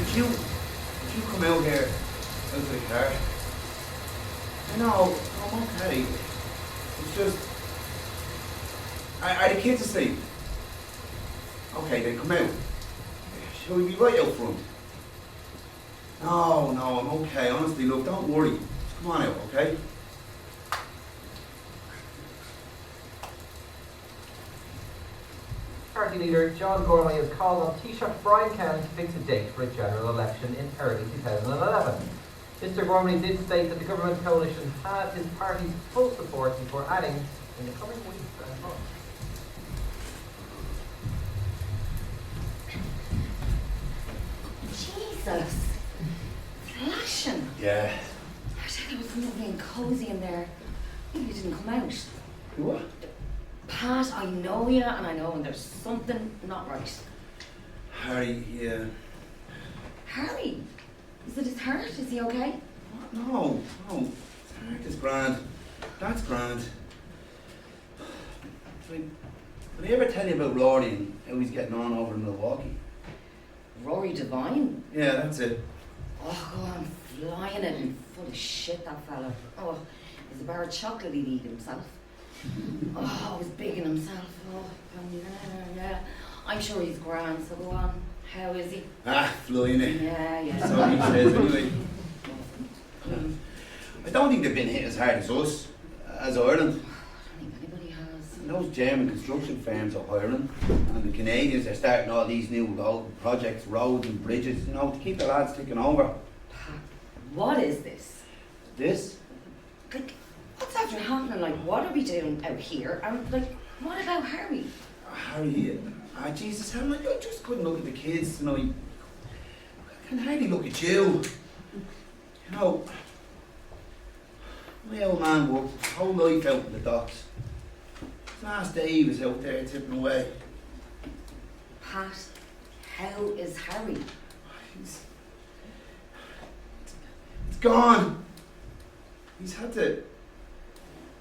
If you come out here, out of the car, no, I'm okay. It's just, are the kids asleep? Okay, then come out. Shall we be right out front? No, I'm okay. Honestly, look, don't worry. Just come on out, okay? Party leader John Gormley has called on Taoiseach Brian Cowan to fix a date for a general election in early 2011. Mr Gormley did state that the government coalition had his party's full support before adding in the coming weeks and months. Jesus. Flashing. Yeah. I said it was lovely and cosy in there. You didn't come out. What? Pat, I know you, and I know when there's something not right. Harry, yeah. Harry? Is it his heart? Is he okay? What? No. His heart is grand. That's grand. Did I ever tell you about Rory and how he's getting on over in Milwaukee? Rory Devine? Yeah, that's it. Oh, go on, flying it and full of shit, that fella. Oh, there's a bar of chocolate he'd eat himself. Oh, he's big in himself. Oh, yeah. I'm sure he's grand, so go on. How is he? Flying it. Yeah. So he says anyway. I don't think they've been hit as hard as us, as Ireland. I don't think anybody has. And those German construction firms are hiring, and the Canadians are starting all these new projects, roads and bridges, to keep the lads ticking over. What is this? This? Like, what's after happening? Like, what are we doing out here? And, like, what about Harry? Harry, Jesus, Helen, I just couldn't look at the kids tonight. I can hardly look at you. My old man worked his whole life out in the docks. His last day he was out there tipping away. Pat, how is Harry? It's gone. He's had to.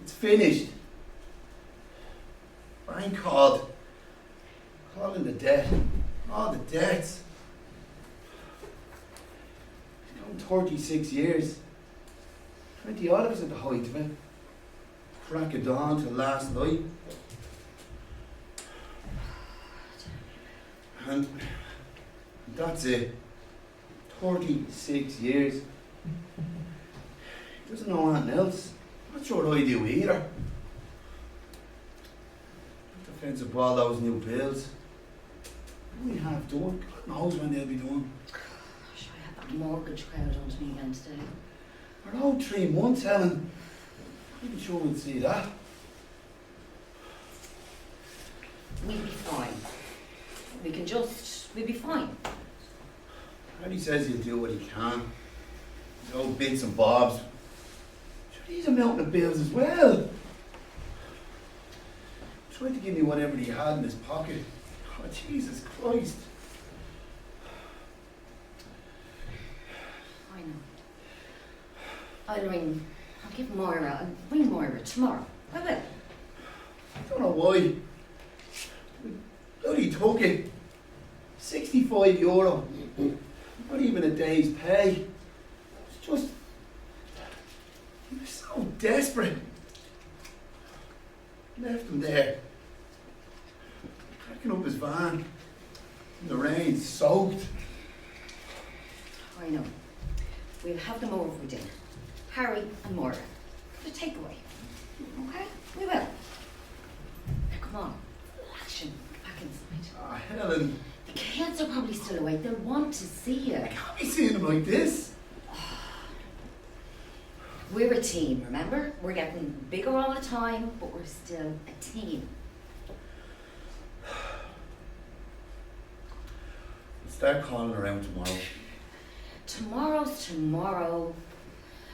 It's finished. Brian called. Calling the debt. All the debts. He's gone 36 years. 20 odd of us at the height of it. Crack of dawn till last night. And that's it. 36 years. He doesn't know anything else. Not sure I do either. Defence of all those new bills. Only half done. God knows when they'll be done. Gosh, I had that mortgage crowd onto me again today. We're out 3 months, Helen. I'm not sure we'd see that. We'll be fine. We'll be fine. Harry says he'll do what he can. His old bits and bobs. Sure, he's a mountain of bills as well. Tried to give me whatever he had in his pocket. Oh, Jesus Christ. I know. I'll give Moira, I'll ring Moira tomorrow. I will. I don't know why. We bloody took it. €65. Not even a day's pay. It's just. He was so desperate. Left him there. Cracking up his van. In the rain, soaked. I know. We'll have them over for dinner. Harry and Moira. The takeaway. Okay? We will. Now come on. Action. Get back inside. Ah, Helen. The kids are probably still awake. They'll want to see you. I can't be seeing him like this. We're a team, remember? We're getting bigger all the time, but we're still a team. We'll start calling around tomorrow. Tomorrow's tomorrow.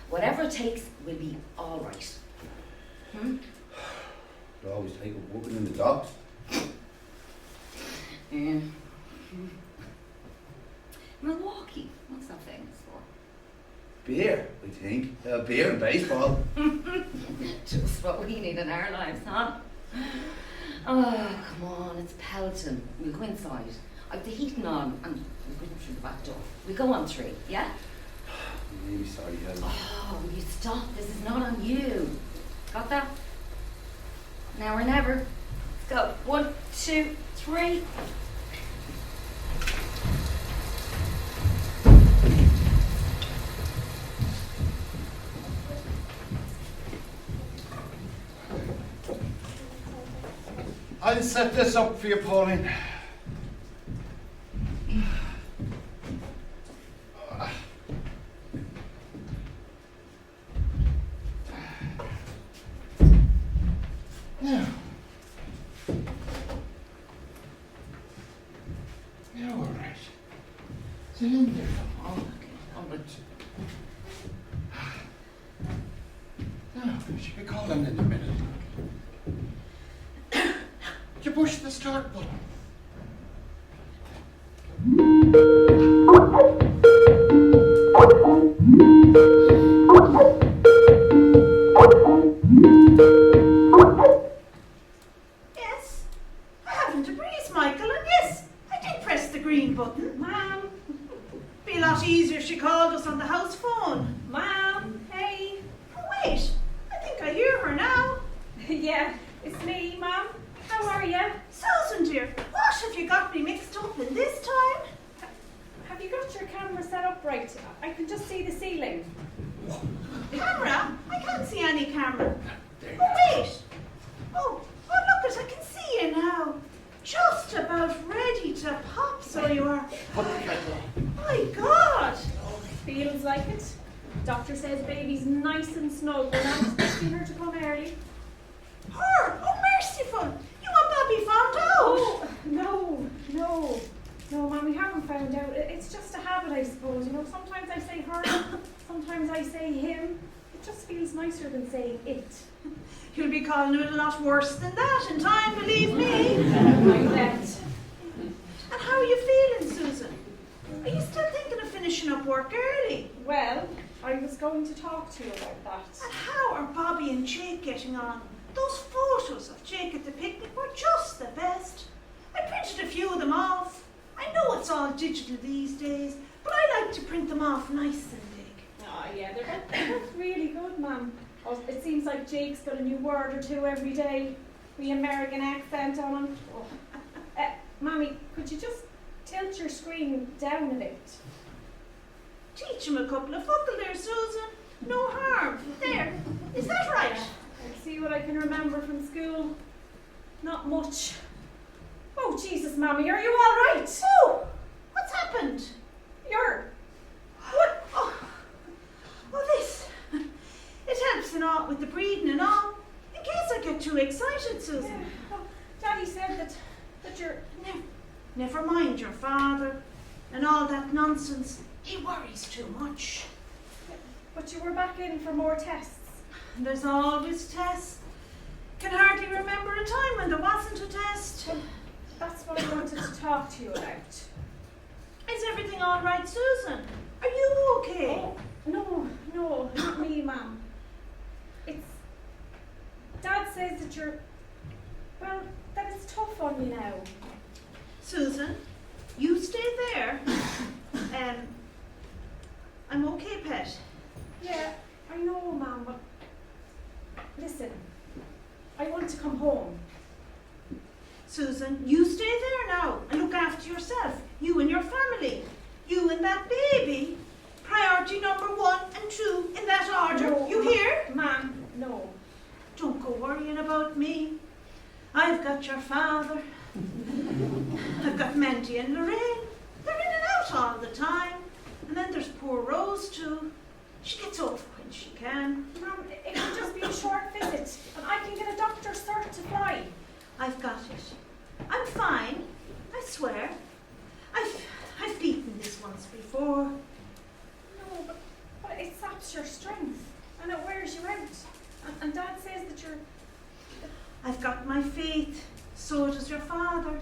Whatever it takes, we'll be all right. They always take up working in the docks. Yeah. Milwaukee, what's that famous for? Beer, I think. Beer and baseball. Just what we need in our lives, huh? Oh, come on, it's Pelton. We'll go inside. I've the heating on and we'll go in through the back door. We go on 3, yeah? I'm really sorry, Helen. Oh, will you stop? This is not on you. Got that? Now or never. Let's go. 1, 2, 3. I'll set this up for you, Pauline. Now. Now, all right. Sit in there. Oh, okay. Oh, but... Now, I should be calling in a minute. You push the start button. Yes, I haven't a breeze, Michael, and yes, I did press the green button. Mom, Be a lot easier if she called us on the house phone. Mom, hey. Oh, wait, I think I hear her now. Yeah, it's me, Mom. How are you? Susan, dear, what have you got me mixed up in this time? Have you got your camera set up right? I can just see the ceiling. Camera? I can't see any camera. There you Oh, wait. Oh, look it, I can see you now. Just about ready to pop, so you are. Put the kettle on. My God. Feels like it. Doctor says baby's nice and snug. We're not expecting her to come early. Her? Oh, merciful. You and Bobby found out. Oh, no, Mom, we haven't found out. It's just a habit, I suppose. You know, sometimes I say her, sometimes I say him. It just feels nicer than saying it. You'll be calling it a lot worse than that in time, believe me. I bet. And how are you feeling, Susan? Are you still thinking of finishing up work early? Well, I was going to talk to you about that. And how are Bobby and Jake getting on? Those photos of Jake at the picnic were just the best. I printed a few of them off. I know it's all digital these days, but I like to print them off nice and big. Oh, yeah, they're both really good, Mum. Oh, it seems like Jake's got a new word or two every day. The American accent on him. Oh. Mommy, could you just tilt your screen down a bit? Teach him a couple of buckle there, Susan. No harm. There. Is that right? I'll see what I can remember from school. Not much. Oh, Jesus, Mommy, are you all right? Oh, what's happened? You're... What? Oh, this. It helps and all with the breathing and all. In case I get too excited, Susan. Yeah. Oh, Daddy said that you're... Never mind your father and all that nonsense. He worries too much. But you were back in for more tests. And there's always tests. Can hardly remember a time when there wasn't a test. Well, that's what I wanted to talk to you about. Is everything all right, Susan? Are you okay? Oh, no, not me, Mum. It's... Dad says that you're... Well, that it's tough on you now. Susan, you stay there. I'm okay, pet. Yeah, I know, Mum, but... Listen, I want to come home. Susan, you stay there now and look after yourself. You and your family. You and that baby. Priority number 1 and 2 in that order. No, You hear? Mum, no. Don't go worrying about me. I've got your father. I've got Mandy and Lorraine. They're in and out all the time. And then there's poor Rose too. She gets over when she can. Mum, it can just be a short visit, and I can get a doctor's cert to fly. I've got it. I'm fine. I swear. I've beaten this once before. No, but it saps your strength, and it wears you out. And Dad says that you're... I've got my faith. So does your father.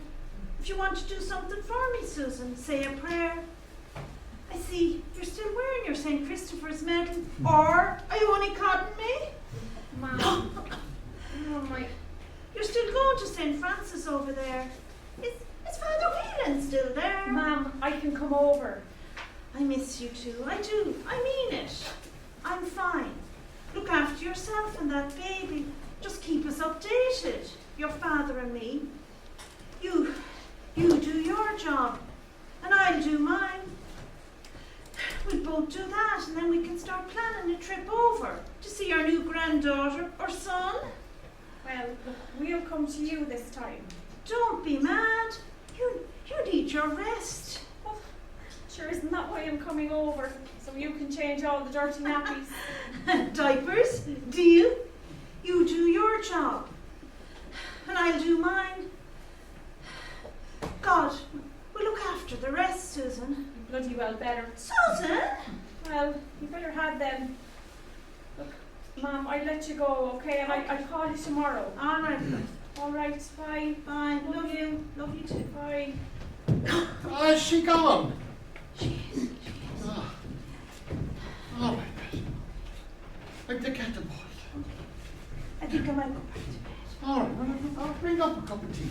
If you want to do something for me, Susan, say a prayer. I see you're still wearing your St. Christopher's medal. Or are you only codding me? Mum. Oh, my... You're still going to St. Francis over there. Is Father Helen's still there. Ma'am, I can come over. I miss you too. I do. I mean it. I'm fine. Look after yourself and that baby. Just keep us updated, your father and me. You do your job, and I'll do mine. We'll both do that, and then we can start planning a trip over to see our new granddaughter or son. Well, look, we'll come to you this time. Don't be mad. You need your rest. Well, sure, isn't that why I'm coming over? So you can change all the dirty nappies. Diapers, deal. You do your job, and I'll do mine. God, we'll look after the rest, Susan. You bloody well better. Susan? Well, you better have them. Look, Ma'am, I'll let you go, okay? And I'll call you tomorrow. All right. All right, bye. Bye. Love you. Love you too. Bye. Oh, is she gone? She is. Oh, my God. Like the cat and boy. I think I might go back to bed. All right, well, I'll bring up a cup of tea.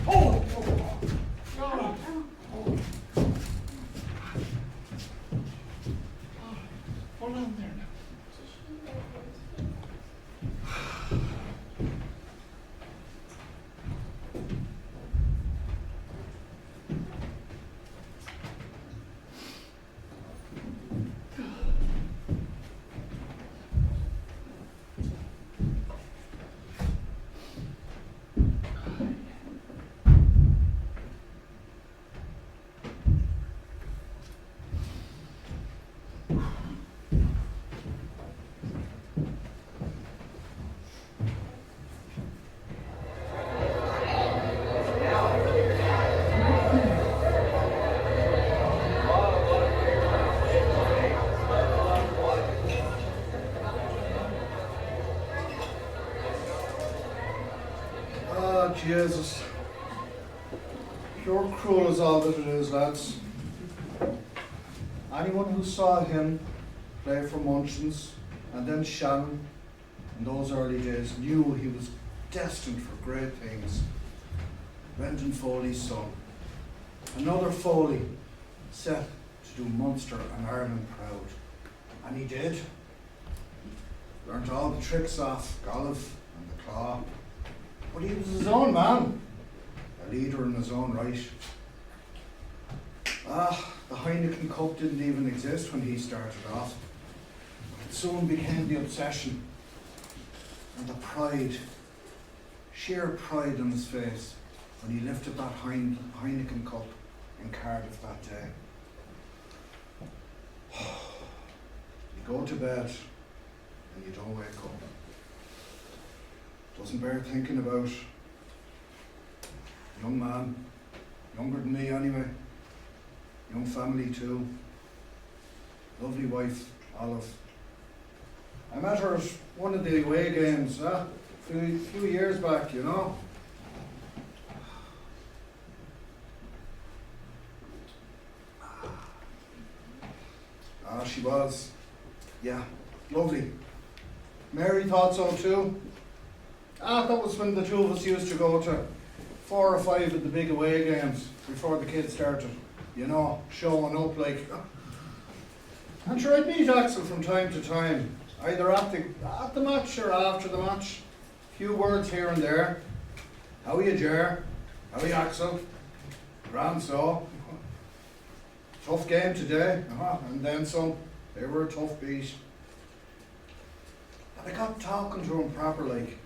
Oh, oh. Hold on there now. Jesus. Pure cruel is all that it is, lads. Anyone who saw him play for Munsters and then Shannon in those early days knew he was destined for great things. Brendan Foley's son. Another Foley set to do Munster and Ireland proud. And he did. Learned all the tricks off Golliff and the Claw. But he was his own man, a leader in his own right. The Heineken Cup didn't even exist when he started off. But it soon became the obsession. And the pride, sheer pride on his face when he lifted that Heineken Cup in Cardiff that day. You go to bed and you don't wake up. Doesn't bear thinking about. Young man, younger than me anyway. Young family too. Lovely wife, Olive. I met her at one of the away games, a few years back, you know. She was. Yeah, lovely. Mary thought so too. That was when the two of us used to go to 4 or 5 of the big away games before the kids started, you know, showing up like. And sure, I'd meet Axel from time to time, either at the match or after the match. Few words here and there. How are you, Ger? How are you, Axel? Grand so. Tough game today, and then some. They were a tough beat. But I got talking to him proper like.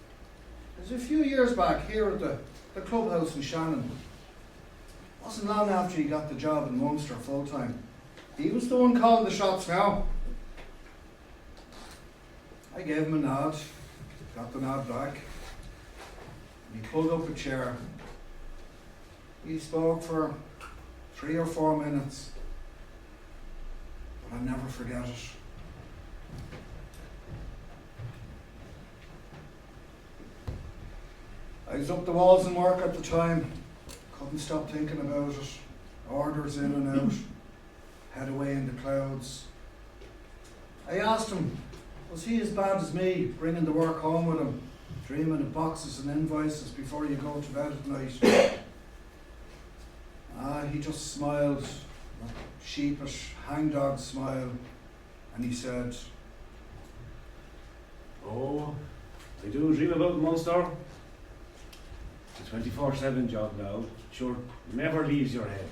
It was a few years back here at the clubhouse in Shannon. Wasn't long after he got the job in Munster full time. He was the one calling the shots now. I gave him a nod, got the nod back. And he pulled up a chair. He spoke for 3 or 4 minutes. But I'll never forget it. I was up the walls in work at the time. Couldn't stop thinking about it. Orders in and out. Head away in the clouds. I asked him, was he as bad as me, bringing the work home with him, dreaming of boxes and invoices before you go to bed at night? He just smiled, that sheepish, hangdog smile, and he said, Oh, I do dream about Munster. It's a 24/7 job now. Sure, never leaves your head.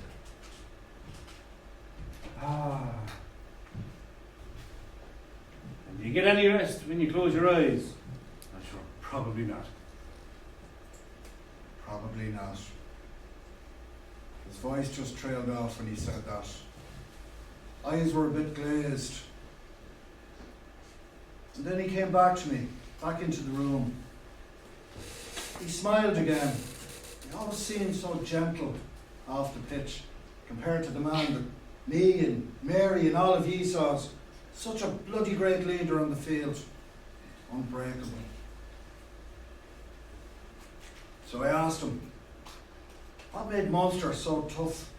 And do you get any rest when you close your eyes? I'm sure, probably not. probably not. His voice just trailed off when he said that. Eyes were a bit glazed. And then he came back to me, back into the room. He smiled again. He always seemed so gentle off the pitch compared to the man that me and Mary and all of ye saw as such a bloody great leader on the field. Unbreakable. So I asked him, what made Munster so tough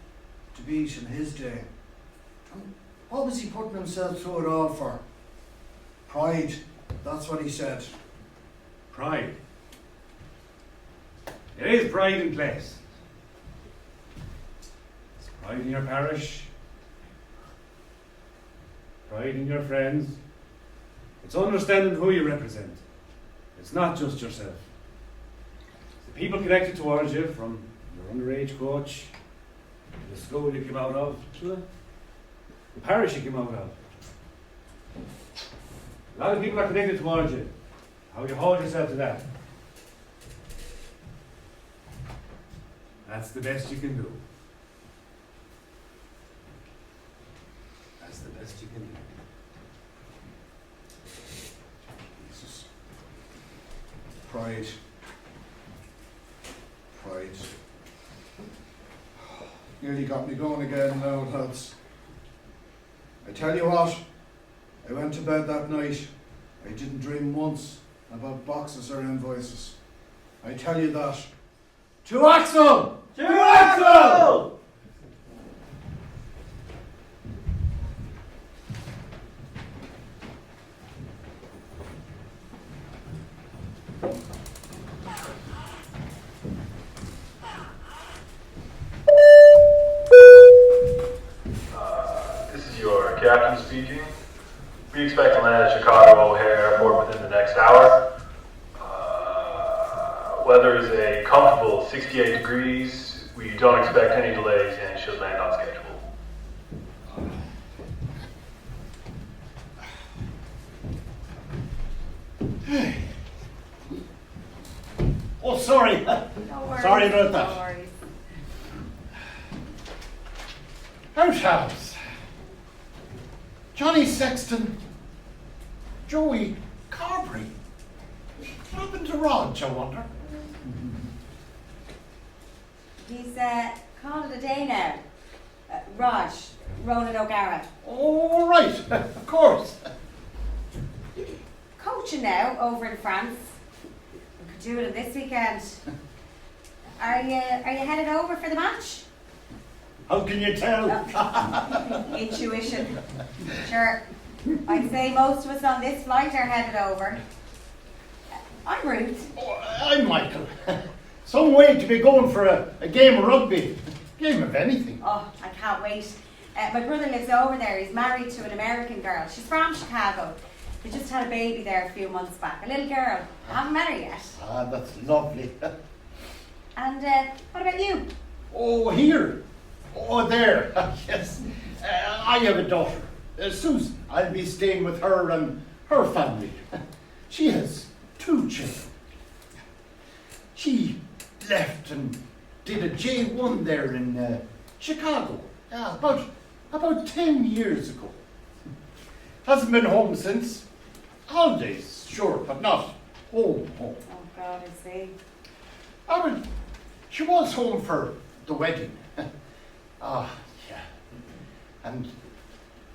to beat in his day? And what was he putting himself through it all for? Pride, that's what he said. Pride. There is pride in place. It's pride in your parish. Pride in your friends. It's understanding who you represent. It's not just yourself. It's the people connected towards you, from your underage coach, to the school you came out of, to the parish you came out of. A lot of people are connected towards you. How you hold yourself to that. That's the best you can do. That's the best you can do. Jesus. Pride. Pride. Nearly got me going again now, lads. I tell you what, I went to bed that night. I didn't dream once about boxes or invoices. I tell you that. To Axel! To Axel! This is your captain speaking. We expect to land at Chicago O'Hare Airport within the next hour. Weather is a comfortable 68 degrees. We don't expect any delays and should land on schedule. Oh, sorry. No worries. Sorry about that. No worries. How Charles? Johnny Sexton, Joey Carberry. What happened to Rog, I wonder? He's called it a day now. Raj, Ronan O'Gara. Oh, right, of course. Coaching now over in France. We could do it this weekend. Are you headed over for the match? How can you tell? Intuition. Sure. I'd say most of us on this flight are headed over. I'm Ruth. Oh, I'm Michael. Some way to be going for a game of rugby. Game of anything. Oh, I can't wait. My brother lives over there. He's married to an American girl. She's from Chicago. They just had a baby there a few months back. A little girl. I haven't met her yet. Ah, that's lovely. And what about you? Oh, here. Oh, there. Yes. I have a daughter, Susan. I'll be staying with her and her family. She has 2 children. She left and did a J1 there in Chicago. Yeah, about 10 years ago. Hasn't been home since. Holidays, sure, but not home. Oh God, I see. She was home for the wedding. Ah, yeah. And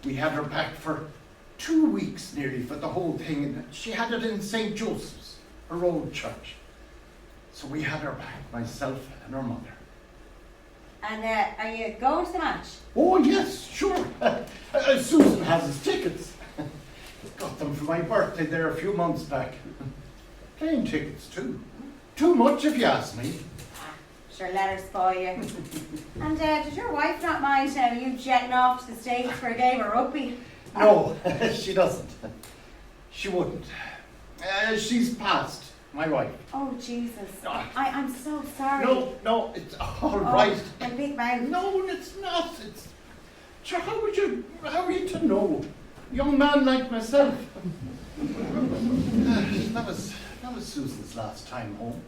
we had her back for 2 weeks nearly for the whole thing. And she had it in St. Joseph's, her old church. So we had her back, myself and her mother. And are you going to the match? Oh, yes, sure. Susan has his tickets. Got them for my birthday there a few months back. Plane tickets, too. Too much if you ask me. Sure, let her spoil you. And does your wife not mind you jetting off to the States for a game of rugby? No, she doesn't. She wouldn't. She's passed, my wife. Oh, Jesus. I'm so sorry. No, it's all right. My big mouth. No, it's not. It's. Sure, how are you to know? Young man like myself. That was Susan's last time home.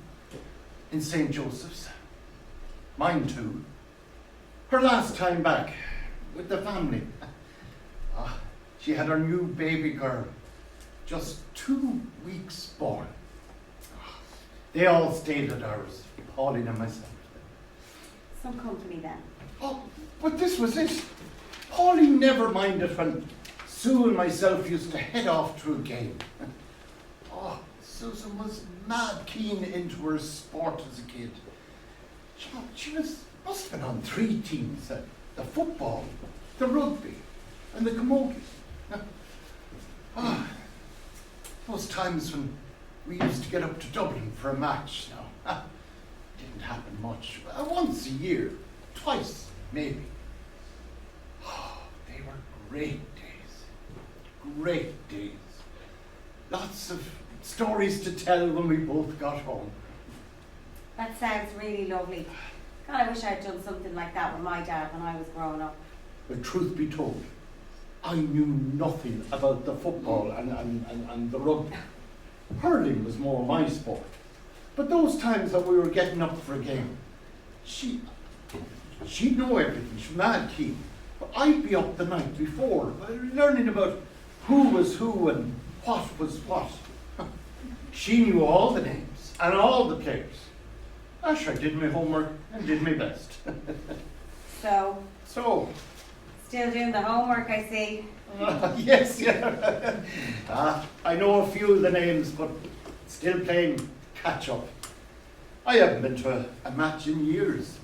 In St. Joseph's. Mine too. Her last time back with the family. She had her new baby girl, just 2 weeks born. They all stayed at ours, Pauline and myself. Some company then. Oh, but this was it. Pauline never minded when Sue and myself used to head off to a game. Oh, Susan was mad keen into her sport as a kid. She must have been on 3 teams, the football, the rugby, and the camogie. Those times when we used to get up to Dublin for a match now. Didn't happen much. Once a year, twice, maybe. They were great days. Great days. Lots of stories to tell when we both got home. That sounds really lovely. God, I wish I'd done something like that with my dad when I was growing up. But truth be told, I knew nothing about the football and the rugby. Hurling was more my sport. But those times that we were getting up for a game, she'd know everything. She's mad keen. But I'd be up the night before, learning about who was who and what was what. She knew all the names and all the players. I did my homework and did my best. So? Still doing the homework, I see. Yes, yeah. I know a few of the names, but still playing catch up. I haven't been to a match in years.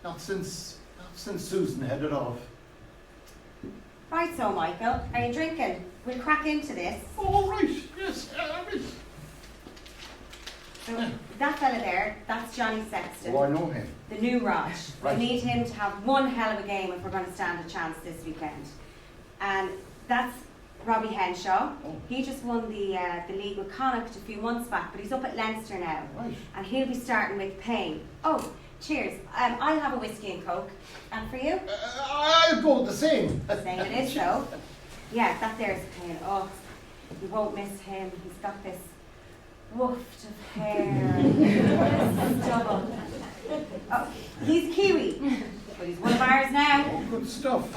Not since Susan headed off. Right, so Michael, are you drinking? We'll crack into this. Oh, right, yes. So that fella there, that's Johnny Sexton. Oh, I know him. The new Raj. Right. We need him to have one hell of a game if we're going to stand a chance this weekend. And that's Robbie Henshaw. Oh. He just won the league with Connacht a few months back, but he's up at Leinster now. Right. And he'll be starting with Payne. Oh, cheers. I'll have a whiskey and coke. And for you? I'll go the same. Same it is, though. Yeah, that there's Payne. Oh, you won't miss him. He's got this woofed of hair. Stubble. Oh, he's Kiwi, but he's one of ours now. Oh, good stuff.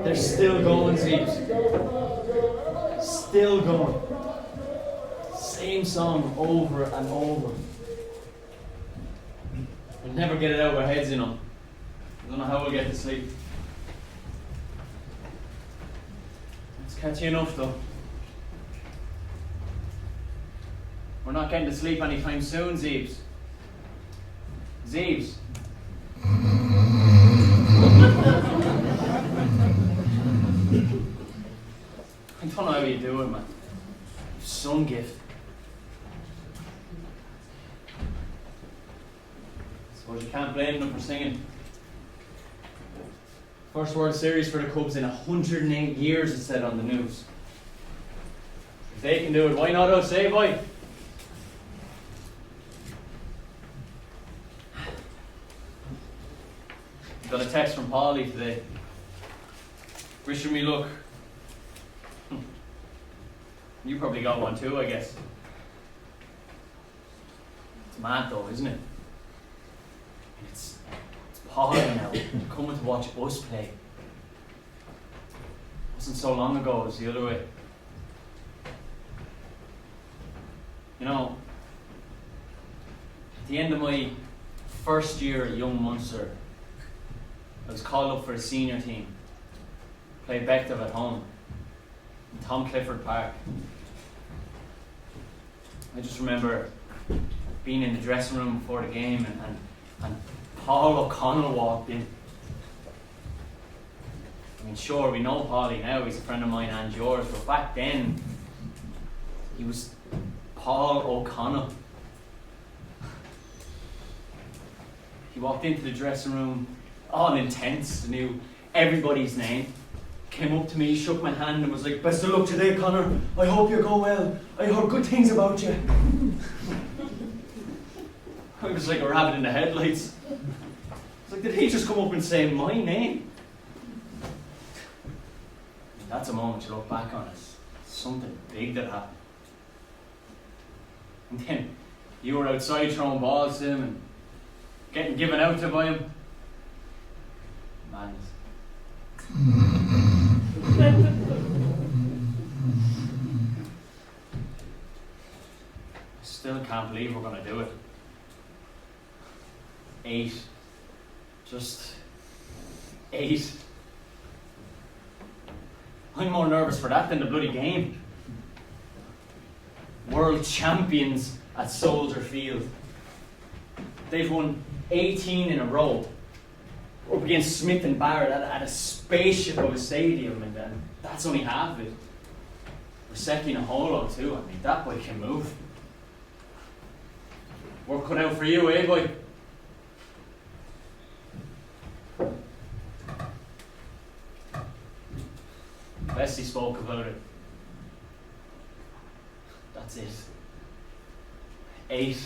They're still going, Zeebs. Still going. Same song over and over. We'll never get it out of our heads, you know. I don't know how we'll get to sleep. It's catchy enough, though. We're not getting to sleep anytime soon, Zeebs. Zeebs. I don't know how you do it, man. Some gift. Suppose you can't blame them for singing. First World Series for the Cubs in 108 years, it said on the news. If they can do it, why not us, eh, boy? Got a text from Polly today. Wishing me luck. You probably got one too, I guess. It's mad though, isn't it? It's Polly now, coming to watch us play. wasn't so long ago, it was the other way. You know, at the end of my first year at young Munster, I was called up for a senior team. Played Bective at home in Tom Clifford Park. I just remember being in the dressing room before the game and Paul O'Connell walked in. I mean, sure, we know Paulie now, he's a friend of mine and yours, but back then, he was Paul O'Connell. He walked into the dressing room, all intense, knew everybody's name. Came up to me, shook my hand and was like, "Best of luck today, Connor. I hope you go well. I heard good things about you." I was like a rabbit in the headlights. I was like, did he just come up and say my name? And that's a moment you look back on as something big that happened. And then you were outside throwing balls to him and getting given out to by him. Madness. I still can't believe we're going to do it. 8. Just 8. I'm more nervous for that than the bloody game. World champions at Soldier Field. They've won 18 in a row. Up against Smith and Barrett at a spaceship of a stadium, and that's only half of it. We're in a holo too. I mean, that boy can move. Work cut out for you, eh, boy? Bessie spoke about it. That's it. 8.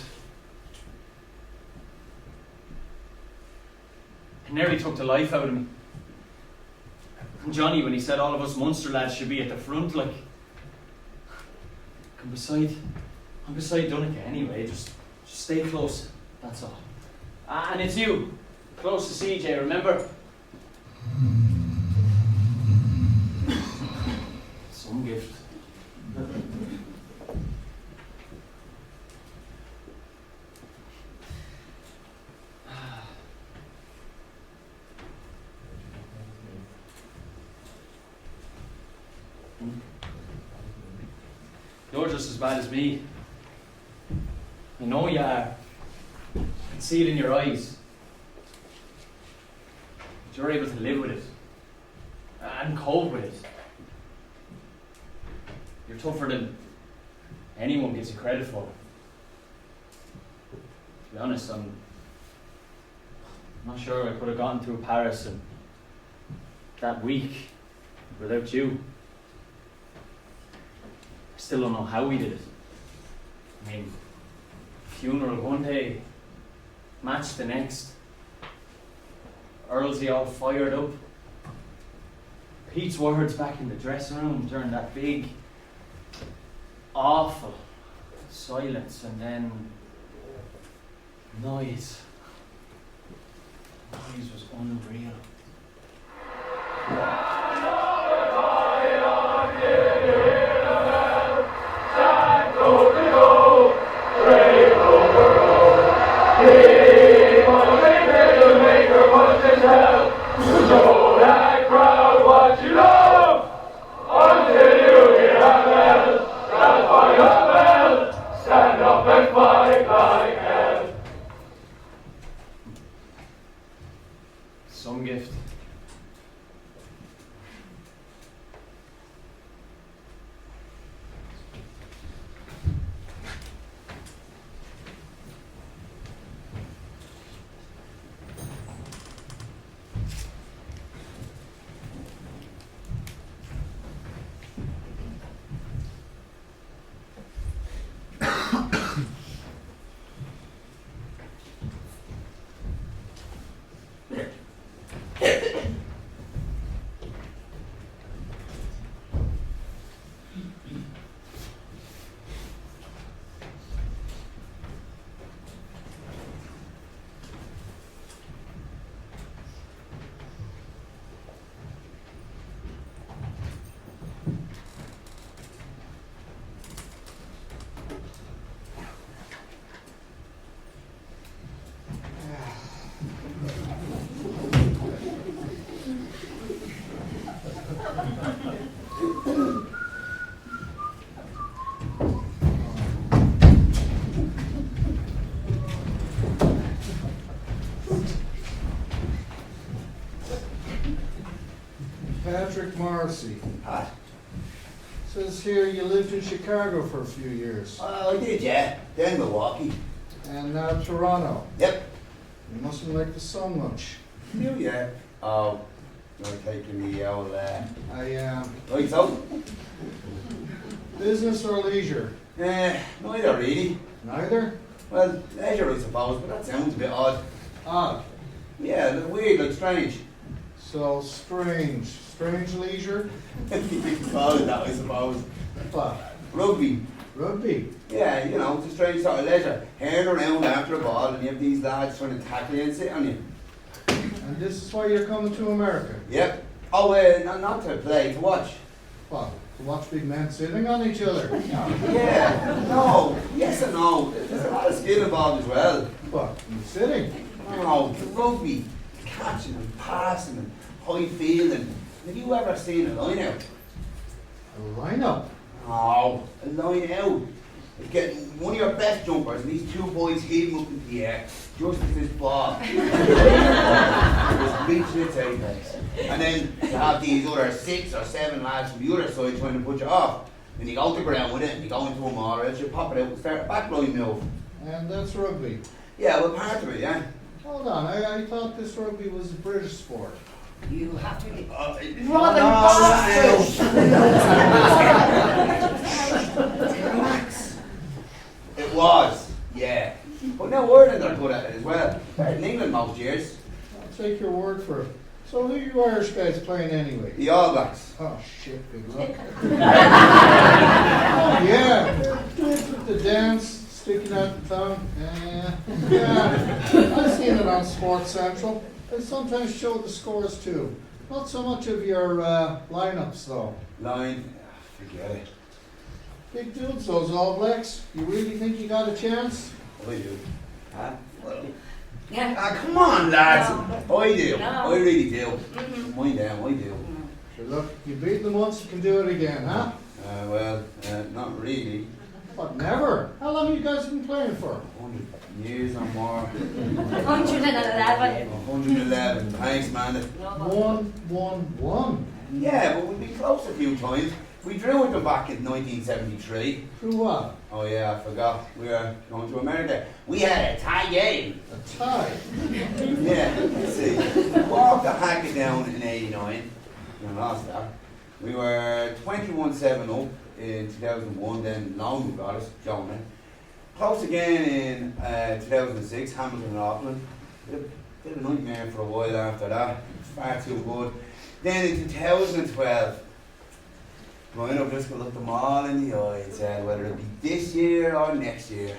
It nearly took the life out of me. And Johnny, when he said all of us Munster lads should be at the front, like, I'm beside Donica anyway. Just stay close. That's all. And it's you, close to CJ. Remember? Some gift. You're just as bad as me. I know you are. I can see it in your eyes. But you're able to live with it. And cope with it. You're tougher than anyone gives you credit for. To be honest, I'm not sure I could have gone through Paris and that week without you. I still don't know how we did it. I mean, funeral one day, match the next. Earlsy all fired up. Pete's words back in the dressing room during that big, awful silence, and then noise. Noise was unreal. Some gift. Patrick Morrissey. Pat? Says here you lived in Chicago for a few years. I did, yeah. Then Milwaukee. And now Toronto. Yep. You mustn't like the sun much. You, yeah. Oh, you're taking the old, I am. Right, so? Business or leisure? Neither really. Neither? Well, leisure I suppose, but that sounds a bit odd. Odd. Yeah, a little weird, like strange. So strange. Strange leisure? You can call it that, I suppose. What? Rugby. Rugby? Yeah, you know, it's a strange sort of leisure. Hanging around after a ball and you have these lads trying to tackle you and sit on you. And this is why you're coming to America? Yep. Oh, not to play, to watch. What? To watch big men sitting on each other? Yeah, no, yes and no. There's a lot of skill involved as well. What? You sitting? No, the rugby, catching and passing and high fielding. Have you ever seen a line out? A lineup? No, a line out. It's getting one of your best jumpers and these two boys hit him up in the air just as this ball was reaching its apex. And then you have these other 6 or 7 lads from the other side trying to put you off. Then you go to the ground with it and you go into a maul, or else you pop it out and start a back line move. And that's rugby? Yeah, well, part of it, yeah. Hold on, I thought this rugby was a British sport. You have to be... Robin Relax. It was, yeah. But now Ireland are good at it as well. Better than England most years. I'll take your word for it. So who are you Irish guys playing anyway? The All Blacks. Oh shit, good luck. Oh yeah, with the dance, sticking out the tongue. Yeah, I've seen it on Sports Central. They sometimes show the scores too. Not so much of your lineups though. Line, forget it. Big dudes, those All Blacks. You really think you got a chance? I do. Huh? Well, Yeah. come on, lads. No. I do. No. I really do. Mhm. Mind them, I do. Sure, look, you beat them once, you can do it again, huh? Well, not really. But never. How long have you guys been playing for? 100 years or more. 111. 111. Thanks, man. 1-1-1. Yeah, but we've been close a few times. We drew with them back in 1973. Through what? Oh yeah, I forgot. We were going to America. We had a tie game. A tie? Yeah, let's see. Walked the Hackett down in 89. We lost that. We were 21-7 up in 2001, then Long got us, Jonah. Close again in 2006, Hamilton and Auckland. Bit of a nightmare for a while after that. Far too good. Then in 2012, Ryan O'Driscoll looked them all in the eye and said whether it be this year or next year,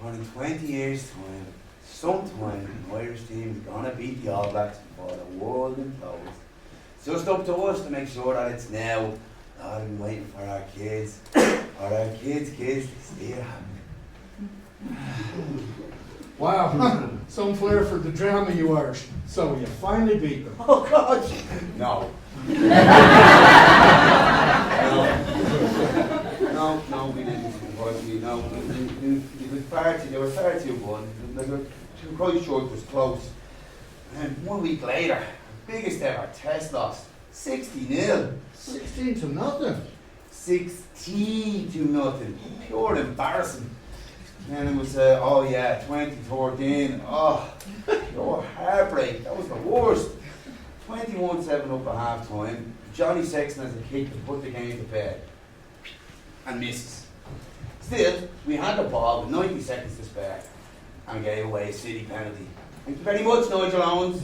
or in 20 years' time, sometime the Irish team is going to beat the All Blacks before the world implodes. It's just up to us to make sure that it's now, rather than waiting for our kids, or our kids' kids to see it happen. Wow, some flair for the drama, you Irish. So you finally beat them. Oh God, no. No, we didn't. Unfortunately, no. They were far too good. Christchurch was close. And 1 week later, biggest ever test loss, 60-0. 16-0. 16-0. Pure embarrassing. And it was, 2014. Oh, pure heartbreak. That was the worst. 21-7 up at half time. Johnny Sexton has a kick to put the game to bed. And misses. Still, we had the ball with 90 seconds to spare and gave away a silly penalty. Thank you very much, Nigel Owens.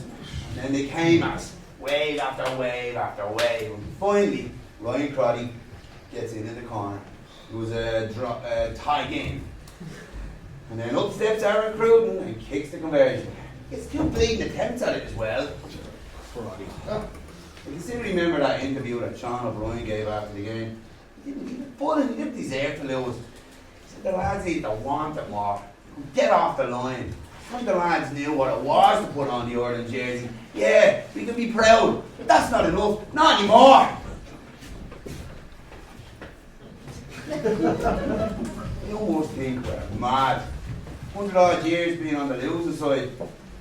And then they came at us, wave after wave after wave. And finally, Ryan Crotty gets in the corner. It was a tie game. And then up steps Aaron Cruden and kicks the conversion. Gets 2 bleeding attempts at it as well. Crotty. You can still remember that interview that Sean O'Brien gave after the game. He didn't deserve to lose. He said the lads need to want it more. Get off the line. Some of the lads knew what it was to put on the Ireland jersey. Yeah, we can be proud, but that's not enough. Not anymore. You almost think we're mad. 100 odd years being on the losing side.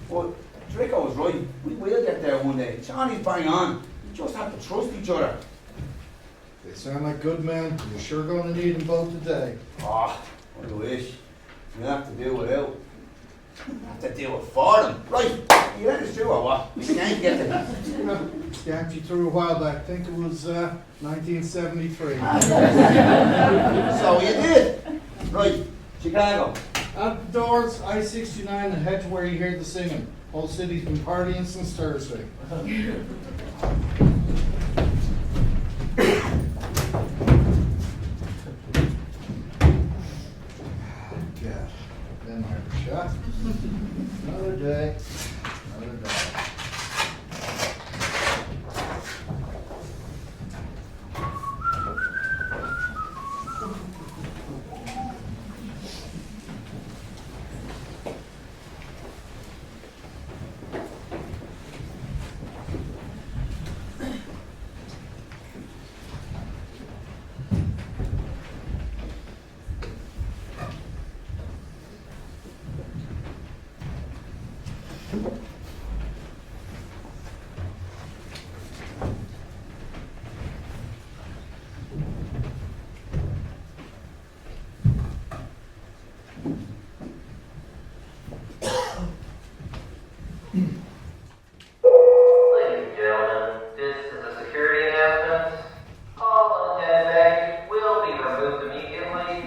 But Dricko was right. We will get there one day. Johnny's bang on. You just have to trust each other. They sound like good men. You're sure going to need them both today. Ah, I wish. You have to do without. You have to do it for them. Right, you let us through or what? We can't get it. Scamped you through a while back. I think it was 1973. So you did. Right, Chicago. At the doors, I-69 and head to where you hear the singing. Whole city's been partying since Thursday. God, them Irish, huh? Another day, another day. Ladies and gentlemen, this is a security announcement. All unattended baggage will be removed immediately.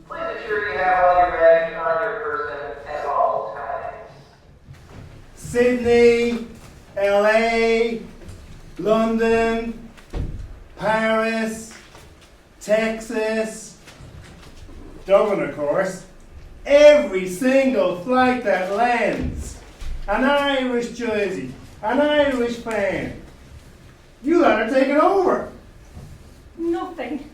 Please ensure you have all your baggage on your person at all times. Sydney, LA, London, Paris, Texas, Dublin, of course. Every single flight that lands. An Irish jersey, an Irish fan. You lot are taking over. Nothing.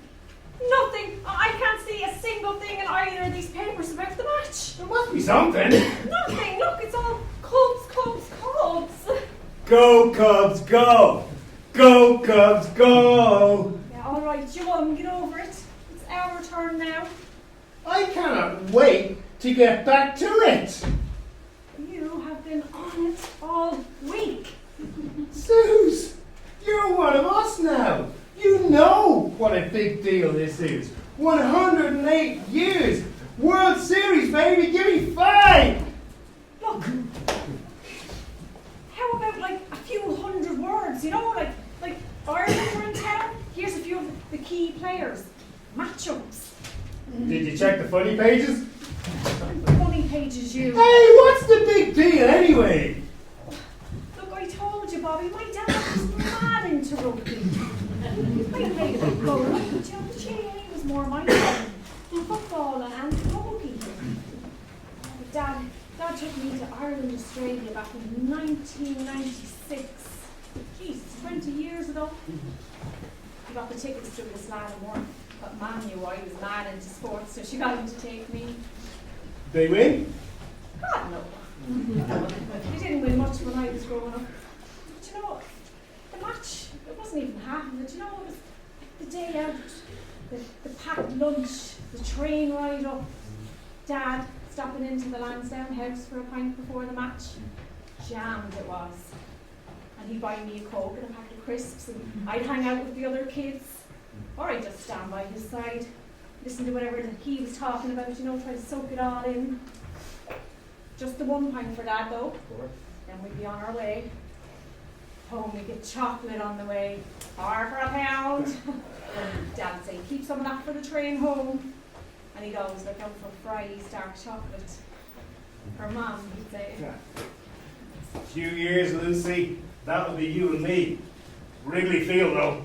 Nothing. I can't see a single thing in either of these papers about the match. There must be something. Nothing. Look, it's all Cubs, Cubs, Cubs. Go Cubs, go! Go Cubs, go! Yeah, all right, Joe, get over it. It's our turn now. I cannot wait to get back to it. You have been on it all week. Suze, you're one of us now. You know what a big deal this is. 108 years. World Series, baby. Give me 5. Look, how about like a few hundred words, you know, like Ireland are in town. Here's a few of the key players. Matchups. Did you check the funny pages? Funny pages, you. Hey, what's the big deal anyway? Look, I told you, Bobby, my dad was mad into rugby. I played a bit goal, but you know, he was more my dad. Football and hockey. But Dad took me to Ireland, Australia back in 1996. Jeez, 20 years ago. He got the tickets through this lad and work. But Mum knew I was mad into sports, so she got him to take me. They win? God, no. We didn't win much when I was growing up. But you know, the match, it wasn't even half of it. You know, it was the day out, the packed lunch, the train ride up, Dad stopping into the Lansdowne house for a pint before the match. Jammed it was. And he'd buy me a Coke and a packet of crisps, and I'd hang out with the other kids. Or I'd just stand by his side, listen to whatever that he was talking about, you know, try to soak it all in. Just the one pint for Dad, though. Of course. Then we'd be on our way. Home, we'd get chocolate on the way. $4 for a pound. And Dad'd say, keep some of that for the train home. And he'd always look out for Fry's dark chocolate. For Mum, he'd say. A few years, Lucy. That'll be you and me. Wrigley Field, though.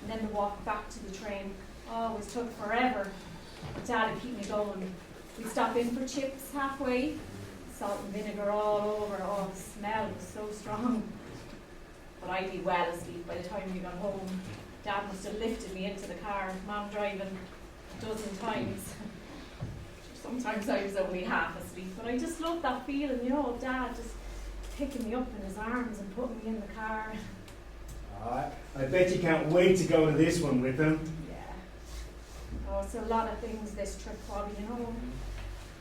And then the walk back to the train always took forever. Dad would keep me going. We'd stop in for chips halfway. Salt and vinegar all over. Oh, the smell was so strong. But I'd be well asleep by the time we got home. Dad must have lifted me into the car, Mum driving a dozen times. Sometimes I was only half asleep, but I just loved that feeling, you know, of Dad just picking me up in his arms and putting me in the car. I bet you can't wait to go to this one with them. Yeah. Oh, it's a lot of things this trip, Bobby, you know.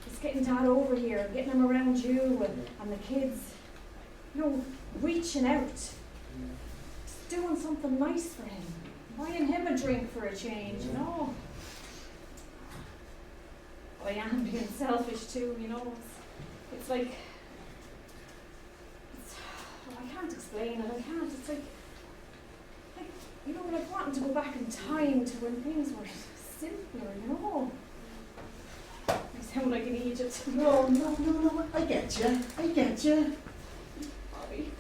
It's getting Dad over here, getting him around you and the kids. You know, reaching out, Just doing something nice for him. Buying him a drink for a change, you know. I am being selfish too, you know. It's like, I can't explain it, I can't. It's like, you know, like wanting to go back in time to when things were simpler, you know. I sound like an Egypt. No, I get you. Bobby,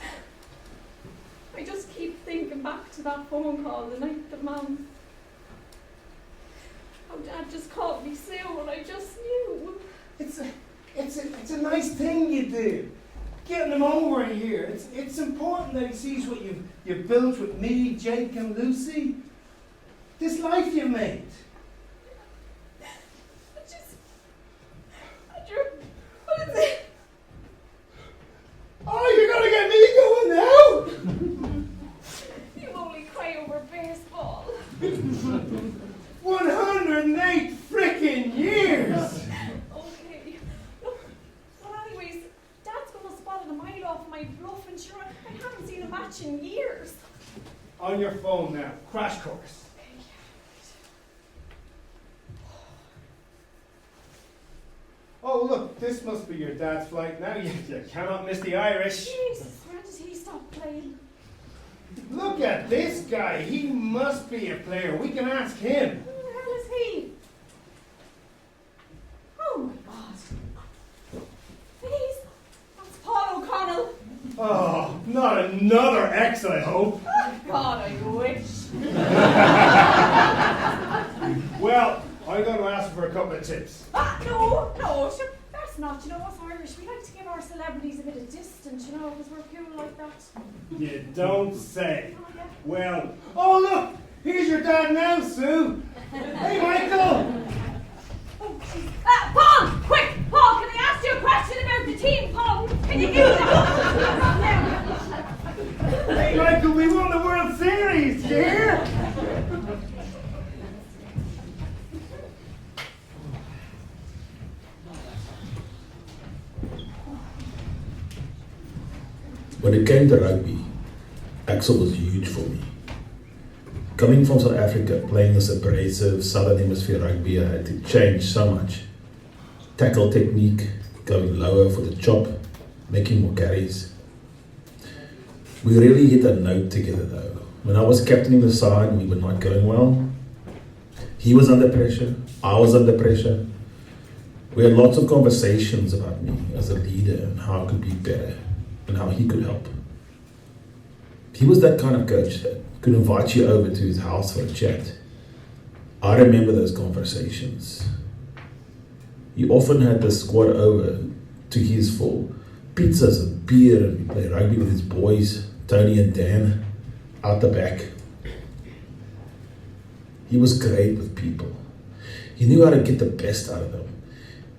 I just keep thinking back to that phone call the night that Mum, how Dad just called me Sue, and I just knew. It's a nice thing you do. Getting him over here. It's important that he sees what you've built with me, Jake and Lucy. This life you made. What is it? Oh, you're gonna get me going now? You only cry over baseball. 108 frickin' years! Okay. Well, anyways, Dad's gonna spot it a mile off my bluff, and sure, I haven't seen a match in years. On your phone now. Crash course. Oh, look, this must be your dad's flight now. You cannot miss the Irish. Jesus, when did he stop playing? Look at this guy. He must be a player. We can ask him. Who the hell is he? Oh my God. Please, that's Paul O'Connell. Oh, not another ex, I hope. Oh God, I wish. Well, I'm going to ask for a couple of tips. No, sure, that's not. You know, us Irish, we like to give our celebrities a bit of distance, you know, because we're cool like that. You don't say. Oh, yeah. Well, oh look, here's your dad now, Sue. Hey, Michael. Oh, jeez. Paul, quick, Paul, can I ask you a question about the team, Paul? Can you give that? Hey, Michael, we won the World Series, you hear? When it came to rugby, Axel was huge for me. Coming from South Africa, playing this abrasive Southern Hemisphere rugby, I had to change so much. Tackle technique, going lower for the chop, making more carries. We really hit a note together though. When I was captaining the side, we were not going well. He was under pressure, I was under pressure. We had lots of conversations about me as a leader and how I could be better and how he could help. He was that kind of coach that could invite you over to his house for a chat. I remember those conversations. He often had the squad over to his for pizzas and beer, and we played rugby with his boys, Tony and Dan, out the back. He was great with people. He knew how to get the best out of them.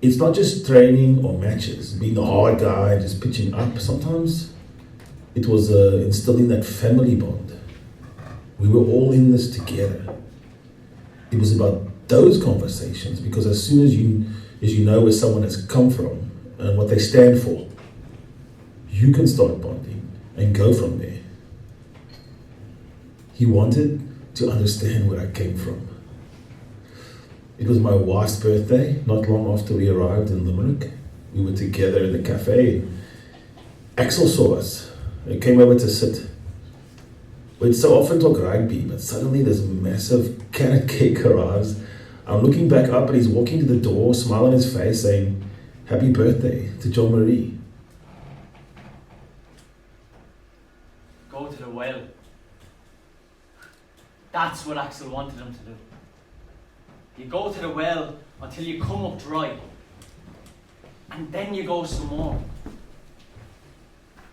It's not just training or matches, being the hard guy, just pitching up. Sometimes it was instilling that family bond. We were all in this together. It was about those conversations, because as soon as you know where someone has come from and what they stand for, you can start bonding and go from there. He wanted to understand where I came from. It was my wife's birthday, not long after we arrived in Limerick. We were together in the cafe. Axel saw us and came over to sit. We'd so often talk rugby, but suddenly this massive carrot cake arrives. I'm looking back up and he's walking to the door, smile on his face, saying, "Happy birthday to John Marie." Go to the well. That's what Axel wanted him to do. You go to the well until you come up dry. And then you go some more.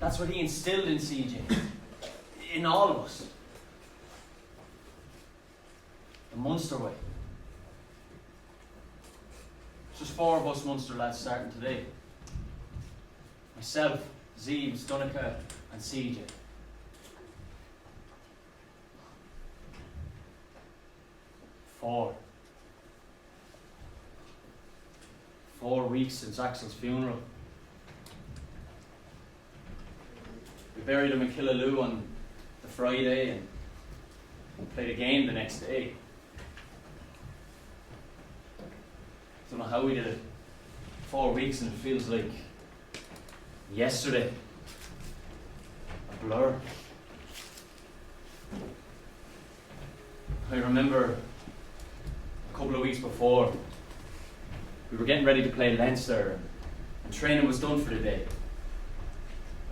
That's what he instilled in CJ. In all of us. The Munster way. It's just 4 of us Munster lads starting today. Myself, Zeebs, Dunica and CJ. 4 weeks since Axel's funeral. We buried him in Killaloo on Friday and played a game the next day. Don't know how we did it. 4 weeks and it feels like yesterday. A blur. I remember a couple of weeks before, we were getting ready to play Leinster and training was done for the day.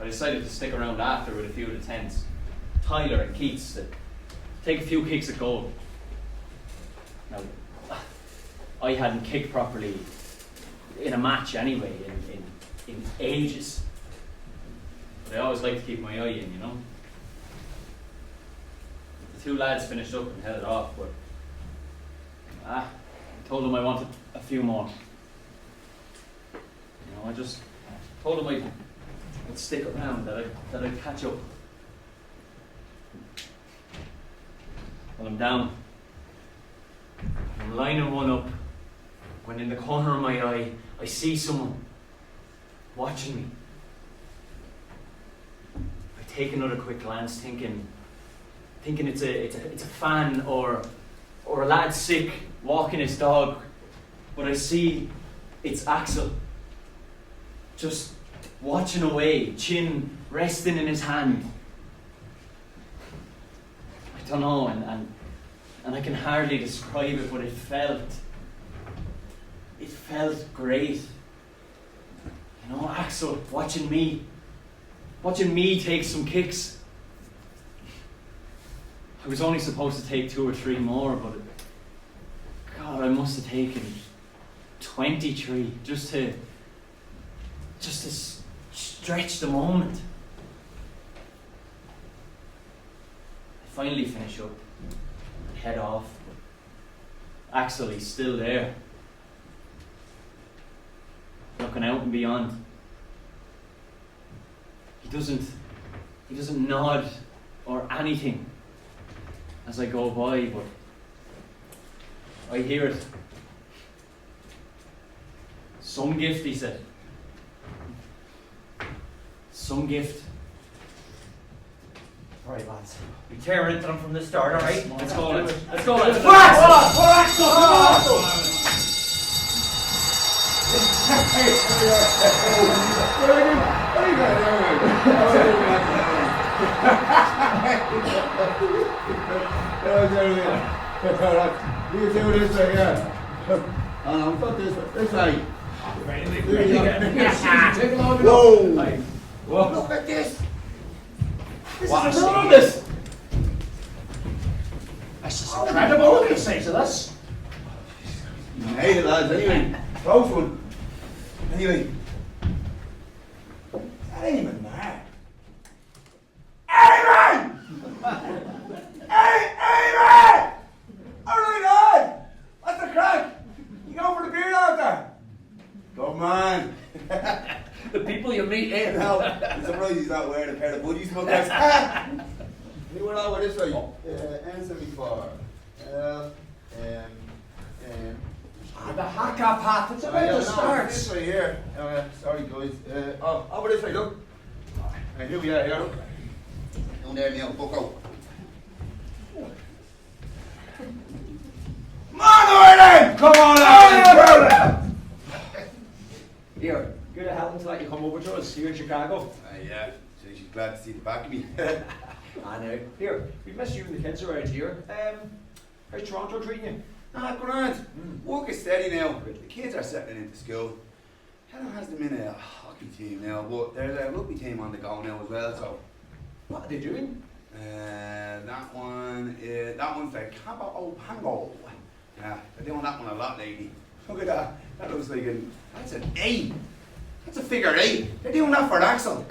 I decided to stick around after with a few of the tents. Tyler and Keats to take a few kicks at goal. Now, I hadn't kicked properly in a match anyway, in ages. But I always like to keep my eye in, you know. The two lads finished up and headed off, but I told them I wanted a few more. You know, I just told them I'd stick around, that I'd catch up. Well, I'm down. I'm lining one up when in the corner of my eye I see someone watching me. I take another quick glance, thinking it's a fan or a lad sick walking his dog, but I see it's Axel, just watching away, chin resting in his hand. I don't know, and I can hardly describe it, but it felt great. You know, Axel watching me take some kicks. I was only supposed to take 2 or 3 more, but God, I must have taken 23 just to stretch the moment. I finally finish up, head off. Axel, he's still there, looking out and beyond. He doesn't nod or anything as I go by, but I hear it. Some gift, he said. Some gift. Right, lads. We tear into them from the start, alright? Let's go, lads. Let's go, lads. You do this way, yeah. I'm put this way. Whoa! Look at this! This is enormous! This is incredible, what can you say to this? Hey, lads, anyway. Close one. Anyway. That ain't even mad. Hey, man! Hey, man! Alright, lad! What's the crack? You going for the beer out there? Good man. The people you meet here. No, I'm surprised he's not wearing a pair of budgie smokers. You went over this way. N74. The hacker path, it's about to start. This way here. Sorry, guys. Over this way, look. Right, here we are, here, look. Down there, Neil, bucko. Come on, Ireland! Come on, Ireland! Here, good to help to let you come over to us here in Chicago. Yeah, so she's glad to see the back of me. And here, we've missed you and the kids around here. How's Toronto treating you? Grand. Work is steady now. The kids are settling into school. Helen has them in a hockey team now, but there's a rugby team on the go now as well, so. What are they doing? That one's the Kappa Opango. Yeah, they're doing that one a lot lately. Look at that. That looks like that's an 8. That's a figure 8. They're doing that for Axel.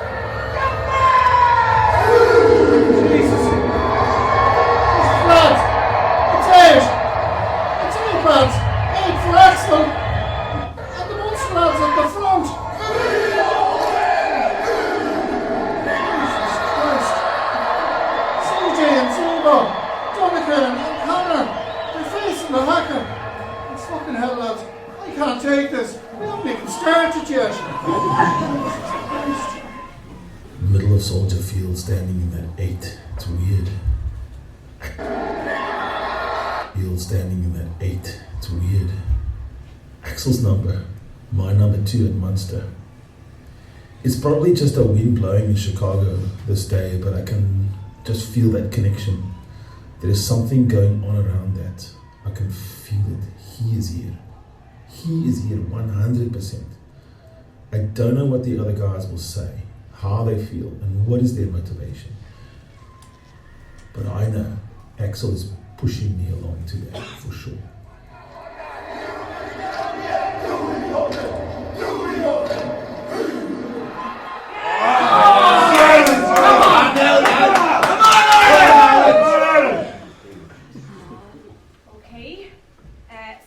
Jesus. It's flat. It's 8. It's 8 lads. 8 for Axel. And the Munster lads at the front. Jesus Christ. CJ and Silva, Donegan and Connor. They're facing the hacker. It's fucking hell, lads. I can't take this. We haven't even started yet. middle of Soldier Field, standing in that 8. It's weird. Standing in that 8. It's weird. Axel's number, my number 2 at Munster. It's probably just a wind blowing in Chicago this day, but I can just feel that connection. There is something going on around that. I can feel it. He is here. He is here 100%. I don't know what the other guys will say, how they feel, and what is their motivation. But I know Axel is pushing me along today, for sure. Okay,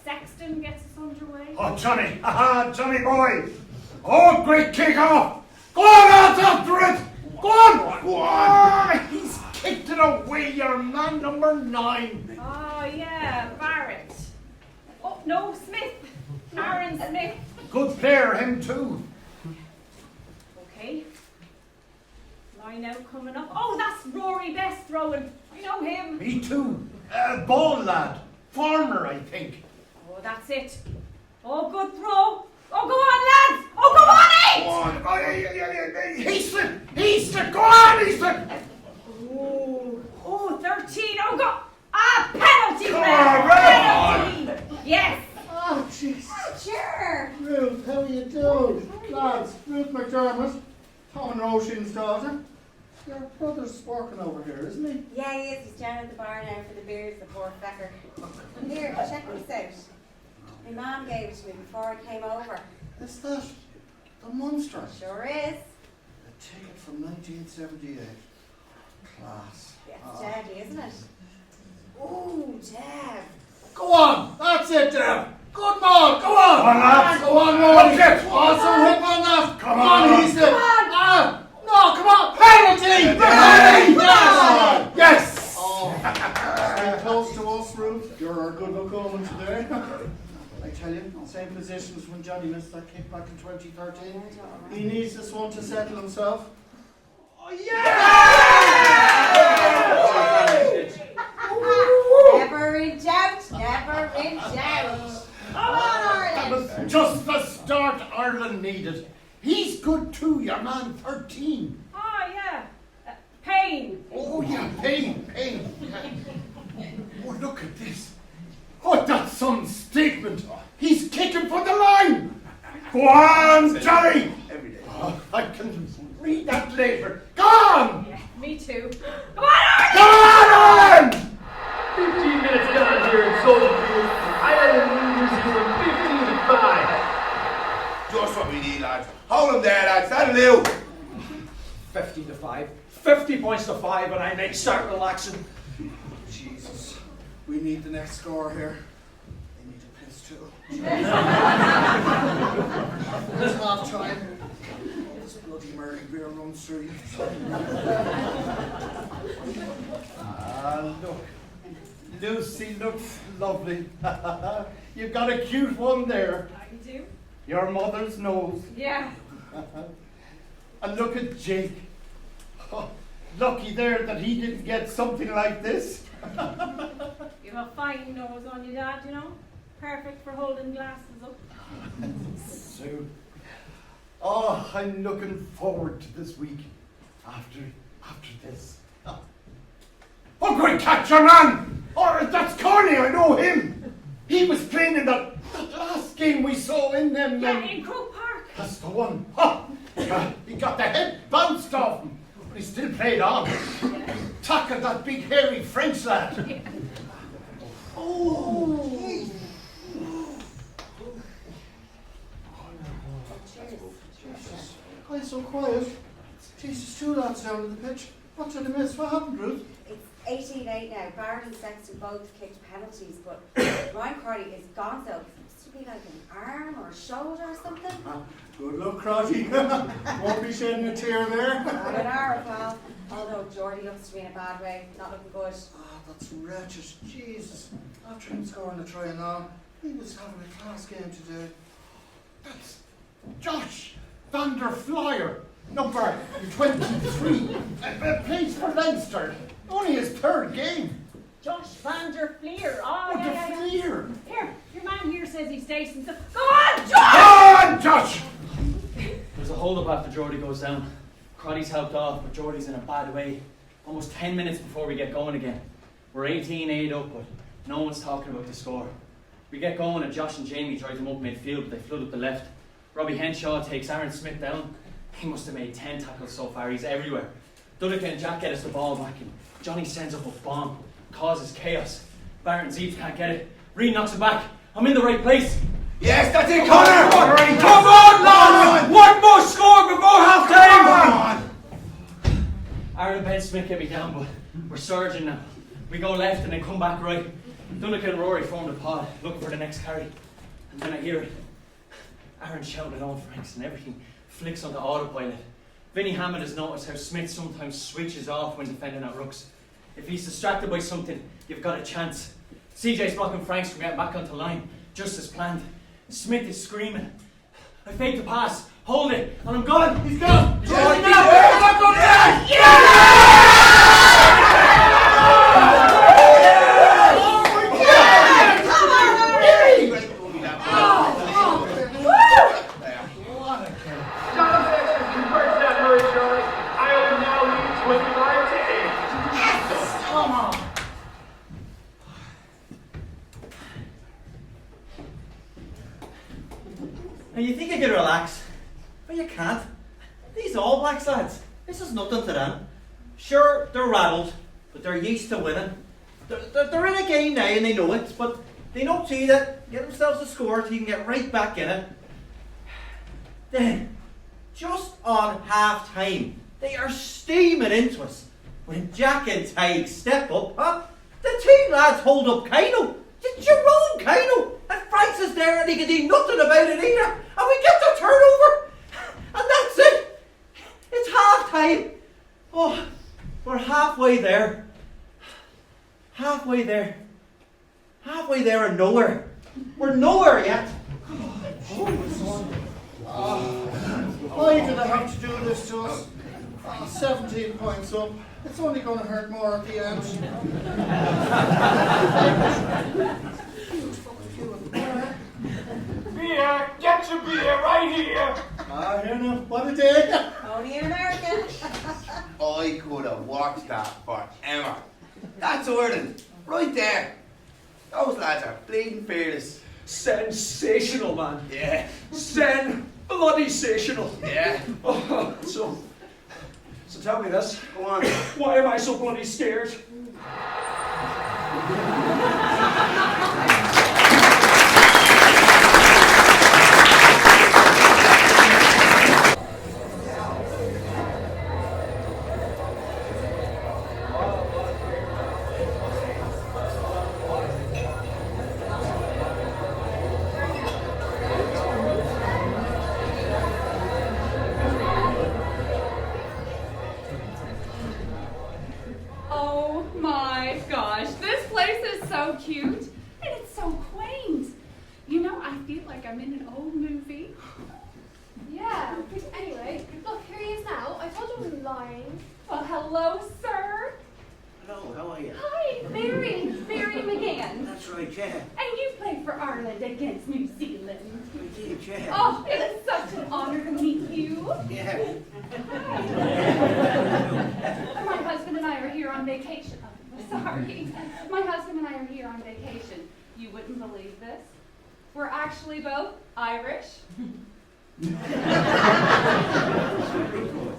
Sexton gets us underway. Oh, Johnny! Johnny boy! Oh, great kick off! Go on, lads, after it! Go on! Go on! He's kicked it away, your man number 9. Oh, yeah, Barrett. Oh, no, Smith. Aaron Smith. Good player, him too. Okay. Line out coming up. Oh, that's Rory Best throwing. I know him. Me too. Ball lad. Farmer, I think. Oh, that's it. Oh, good throw. Oh, go on, lads. Oh, go on, 8. Go on. Oh, he slipped. He slipped. Go on, he slipped. Oh, 13. Oh, go. Penalty. Come on, penalty. Yes. Oh, jeez. Sure. Ruth, how are you doing? Lads, Ruth McDermott, Tom and Roisin's daughter. Your brother's working over here, isn't he? Yeah, he is. He's down at the bar now for the beers, the poor fecker. Here, check this out. My mum gave it to me before I came over. Is that the Munster? Sure is. A ticket from 1978. Class. Yeah, it's Daddy, isn't it? Ooh, Dad. Go on. That's it, Dev. Good ball. Go on. Go on, lads. Go on, Rory. Awesome hit on that. Come on, he's there. No, come on. Penalty. Yes. Yes. Oh, stay close to us, Ruth. You're a good look woman today. I tell you, same positions when Johnny missed that kick back in 2013. He needs this one to settle himself. Oh, yeah! Never in doubt, never in doubt. Come on, That Ireland. was just the start Ireland needed. He's good too, your man 13. Oh, yeah. Payne. Oh, yeah, Payne. Oh, look at this. Oh, that's some statement. He's kicking for the line. Go on, Johnny. Oh, I can read that later. Go on. Yeah, me too. Come on, Ireland. Go on, Ireland. 15 minutes down here in Soldier Field. Ireland loses 15-5. Just what we need, lads. Hold him there, lads. That'll do. 15-5. 50 points to 5, and I may start relaxing. Jesus, we need the next score here. They need a piss too. It's half time. This bloody Murray beer runs through you. Look. Lucy looks lovely. You've got a cute one there. I do. Your mother's nose. Yeah. And look at Jake. Oh, lucky there that he didn't get something like this. You have a fine nose on you, Dad, you know? Perfect for holding glasses up. Soon. Oh, I'm looking forward to this week. After this. Oh, great catch, your man! Oh, that's Carney, I know him. He was playing in that last game we saw in them. Yeah, in Croke Park. That's the one. Ha! He got the head bounced off him, but he still played on. Tackled that big hairy French lad. Yeah. Oh! Why so quiet? Jesus, 2 lads down in the pitch. What did I miss? What happened, Ruth? It's 18-8 now. Barrett and Sexton both kicked penalties, but Ryan Crowley is gone, so it used to be like an arm or a shoulder or something. Good luck, Crotty. Won't be shedding a tear there. Not an hour, pal. Although Geordie looks to be in a bad way, not looking good. That's wretched. Jesus. After him scoring a try and all, he was having a class game today. That's Josh van der Flyer. Number 23. Plays for Leinster. Only his third game. Josh van der Fleer. Oh, Oh, yeah, the yeah, yeah. Fleer. Here, your man here says he's stationed. So go on, Josh! Go on, Josh! There's a hold-up after Geordie goes down. Crotty's helped off, but Geordie's in a bad way. Almost 10 minutes before we get going again. We're 18-8 up, but no one's talking about the score. We get going and Josh and Jamie drive them up midfield, but they flood up the left. Robbie Henshaw takes Aaron Smith down. He must have made 10 tackles so far, he's everywhere. Dunica and Jack get us the ball back and Johnny sends up a bomb, causes chaos. Barrett and Zeeps can't get it. Reed knocks it back. I'm in the right place. Yes, that's it, Connor! Come on, lads! One more score before half time! Aaron and Ben Smith get me down, but we're surging now. We go left and then come back right. Dunica and Rory form the pod, looking for the next carry. And then I hear it. Aaron shouting at all Franks and everything flicks onto autopilot. Vinnie Hammond has noticed how Smith sometimes switches off when defending at rucks. If he's distracted by something, you've got a chance. CJ's blocking Franks from getting back onto line, just as planned. Smith is screaming. I fake the pass, hold it, and I'm gone. He's gone. He's gone now. Now you think you can relax, but you can't. These All Blacks lads, this is nothing to them. Sure, they're rattled, but they're used to winning. They're in a game now and they know it, but they know too that get themselves a score so you can get right back in it. Then, just on half time, they are steaming into us. When Jack and Tig step up, the two lads hold up Kino. Jerome Kino! And Franks is there and he can do nothing about it either. And we get the turnover. And that's it. It's half time. Oh, we're halfway there. Halfway there. Halfway there and nowhere. We're nowhere yet. Why did I have to do this to us? 17 points up. It's only going to hurt more at the end. Beer! Get your beer right here! Here now. What a day. Only an American. I could have watched that forever. That's Ireland, right there. Those lads are bleeding fearless. Sensational, man. Yeah. Bloody-sational. Yeah. Oh, so tell me this. Go on. Why am I so bloody scared? Oh my gosh, this place is so cute and it's so quaint. You know, I feel like I'm in an old movie. Yeah. Anyway, look, here he is now. I told you I wasn't lying. Well, hello, sir. Hello, how are you? Hi, Barry McGann. That's right, yeah. And you played for Ireland against New Zealand. I did, yeah. Oh, it is such an honor to meet you. Yeah. My husband and I are here on vacation. Oh, sorry. My husband and I are here on vacation. You wouldn't believe this. We're actually both Irish.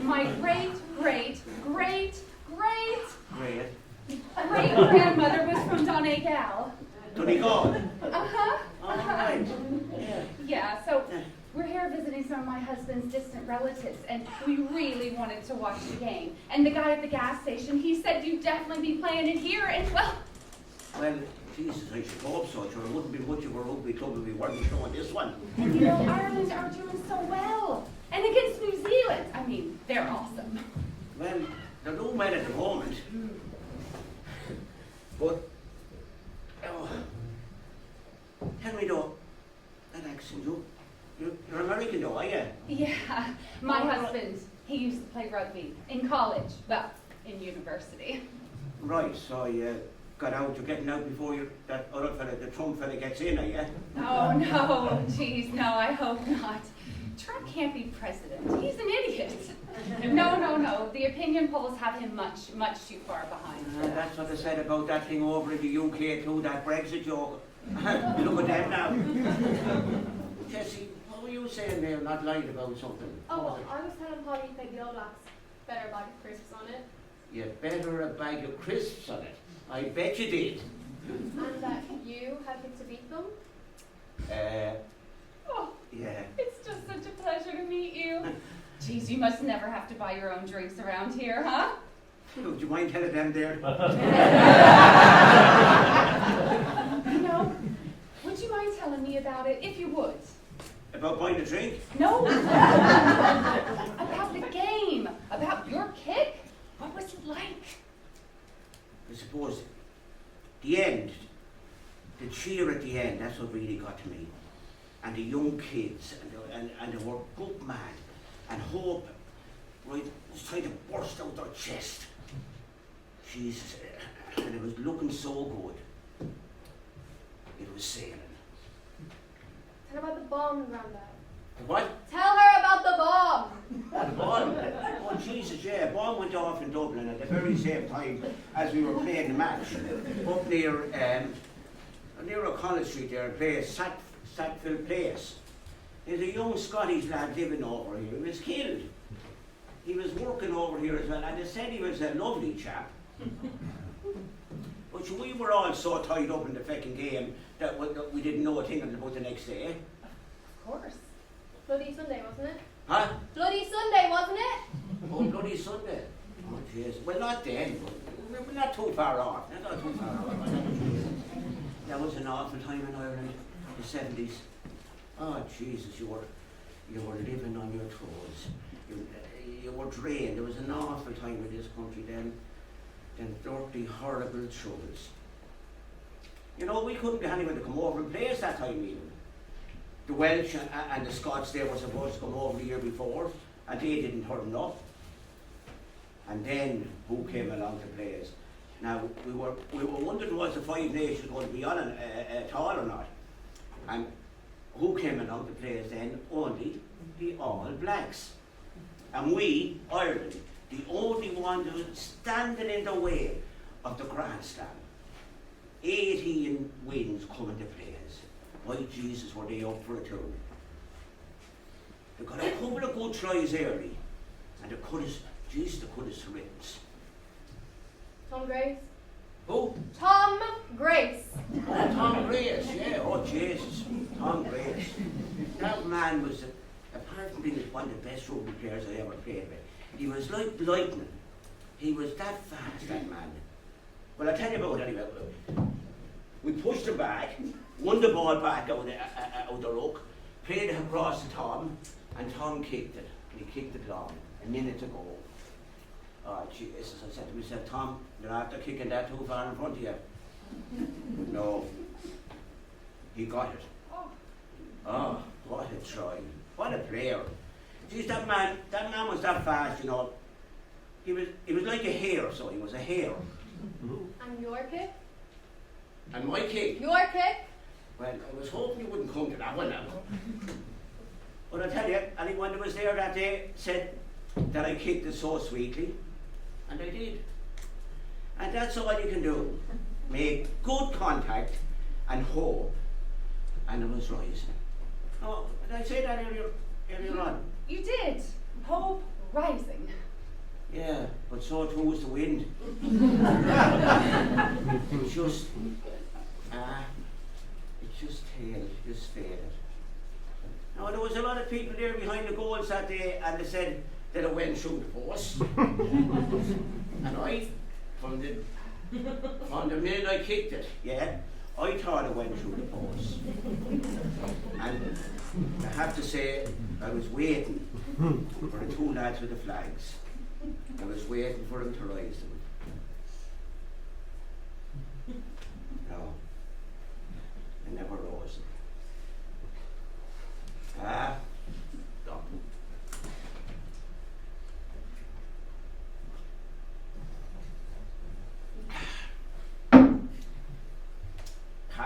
My great-great-great-great-great-grandmother was from Donegal. Donegal? Uh-huh. Right. Yeah. Yeah, so we're here visiting some of my husband's distant relatives, and we really wanted to watch the game. And the guy at the gas station, he said you'd definitely be playing it here, and well... Well, Jesus, I should hope so. Sure, it wouldn't be much of a rugby club if we weren't showing this one. And you know, Ireland are doing so well. And against New Zealand, I mean, they're awesome. Well, they're no men at the moment. But, oh, tell me though, that accent, you're American though, are you? Yeah, my husband, He used to play rugby in college, well, in university. Right, so you got out, you're getting out before that other fella, the Trump fella, gets in, are you? Oh, no, geez, no, I hope not. Trump can't be president. He's an idiot. No. The opinion polls have him much too far behind. That's what I said about that thing over in the UK too, that Brexit joke. Look at them now. Jessie, what were you saying there, not lying about something? Oh, well, I was telling Polly you played the All Blacks. Better bag of crisps on it. You better a bag of crisps on it. I bet you did. And that you had picked to beat them. Oh, Yeah. it's just such a pleasure to meet you. Geez, you must never have to buy your own drinks around here, huh? Would you mind telling them there? No. Would you mind telling me about it, if you would? About buying a drink? No. About the game. About your kick. What was it like? I suppose the end, the cheer at the end, that's what really got to me. And the young kids, and they were book mad, and hope, right, was trying to burst out their chest. Jesus, and it was looking so good. It was sailing. Tell her about the bomb, Grandad. The what? Tell her about the bomb! The bomb? Oh, Jesus, yeah, a bomb went off in Dublin at the very same time as we were playing the match. Up near O'Connell Street there, a place, Sackville Place. There's a young Scottish lad living over here. He was killed. He was working over here as well, and they said he was a lovely chap. But we were all so tied up in the fucking game that we didn't know a thing about the next day. Of course. Bloody Sunday, wasn't it? Huh? Bloody Sunday, wasn't it? Oh, bloody Sunday. Oh, jeez. Well, not then, but we're not too far off. Not too far off. That was an awful time in Ireland, the 70s. Oh, Jesus, you were living on your toes. You were drained. There was an awful time in this country then. Them dirty, horrible troubles. You know, we couldn't get anyone to come over and play us that time even. The Welsh and the Scots, they were supposed to come over the year before, and they didn't turn up. And then, who came along to play us? Now, we were wondering, was the Five Nations going to be on at all or not? And who came along to play us then? Only the All Blacks. And we, Ireland, the only one who was standing in the way of the Grand Slam. 18 wins coming to play us. Why, Jesus, were they up for it too? They got a couple of good tries early, and they could have surrendered. Tom Grace. Who? Tom Grace. Oh, Tom Grace, yeah. Oh, Jesus. Tom Grace. That man was, apart from being one of the best rugby players I ever played with, he was like lightning. He was that fast, that man. Well, I'll tell you about it anyway. We pushed him back, won the ball back out the ruck, played it across to Tom, and Tom kicked it. And he kicked it long, a minute to go. Oh, Jesus, I said to myself, Tom, you're after kicking that too far in front of you. No. He got it. Oh, what a try. What a player. Geez, that man was that fast, you know. He was like a hare, so he was a hare. And your kick? And my kick? Your kick? Well, I was hoping you wouldn't come to that one now. But I tell you, anyone that was there that day said that I kicked it so sweetly, and I did. And that's all you can do. Make good contact and hope, and it was rising. Oh, did I say that earlier on? You did. Hope rising. Yeah, but so too was the wind. It just tailed, just faded. Now there was a lot of people there behind the goals that day, and they said that it went through the post. And I, from the minute I kicked it, yeah, I thought it went through the post. And I have to say, I was waiting for the two lads with the flags. I was waiting for them to rise them. No, they never rose them. No.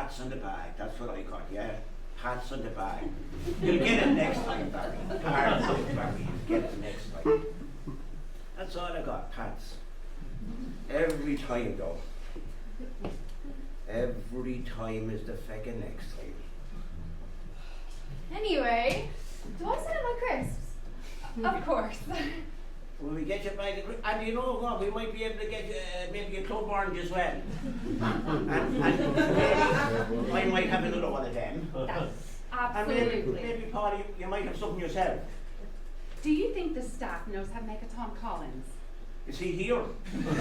pats on the back. That's what I got, yeah? Pats on the back. You'll get it next time, Barry. Pardon me, Barry. You'll get it next time. That's all I got, pats. Every time, though. Every time is the feckin' next time. Anyway, do I send my crisps? Of course. Will we get you back? And you know what? We might be able to get you maybe a club orange as well. and maybe I might have another one of them. That's And absolutely. maybe Paul, you might have something yourself. Do you think the staff knows how to make a Tom Collins? Is he here? In a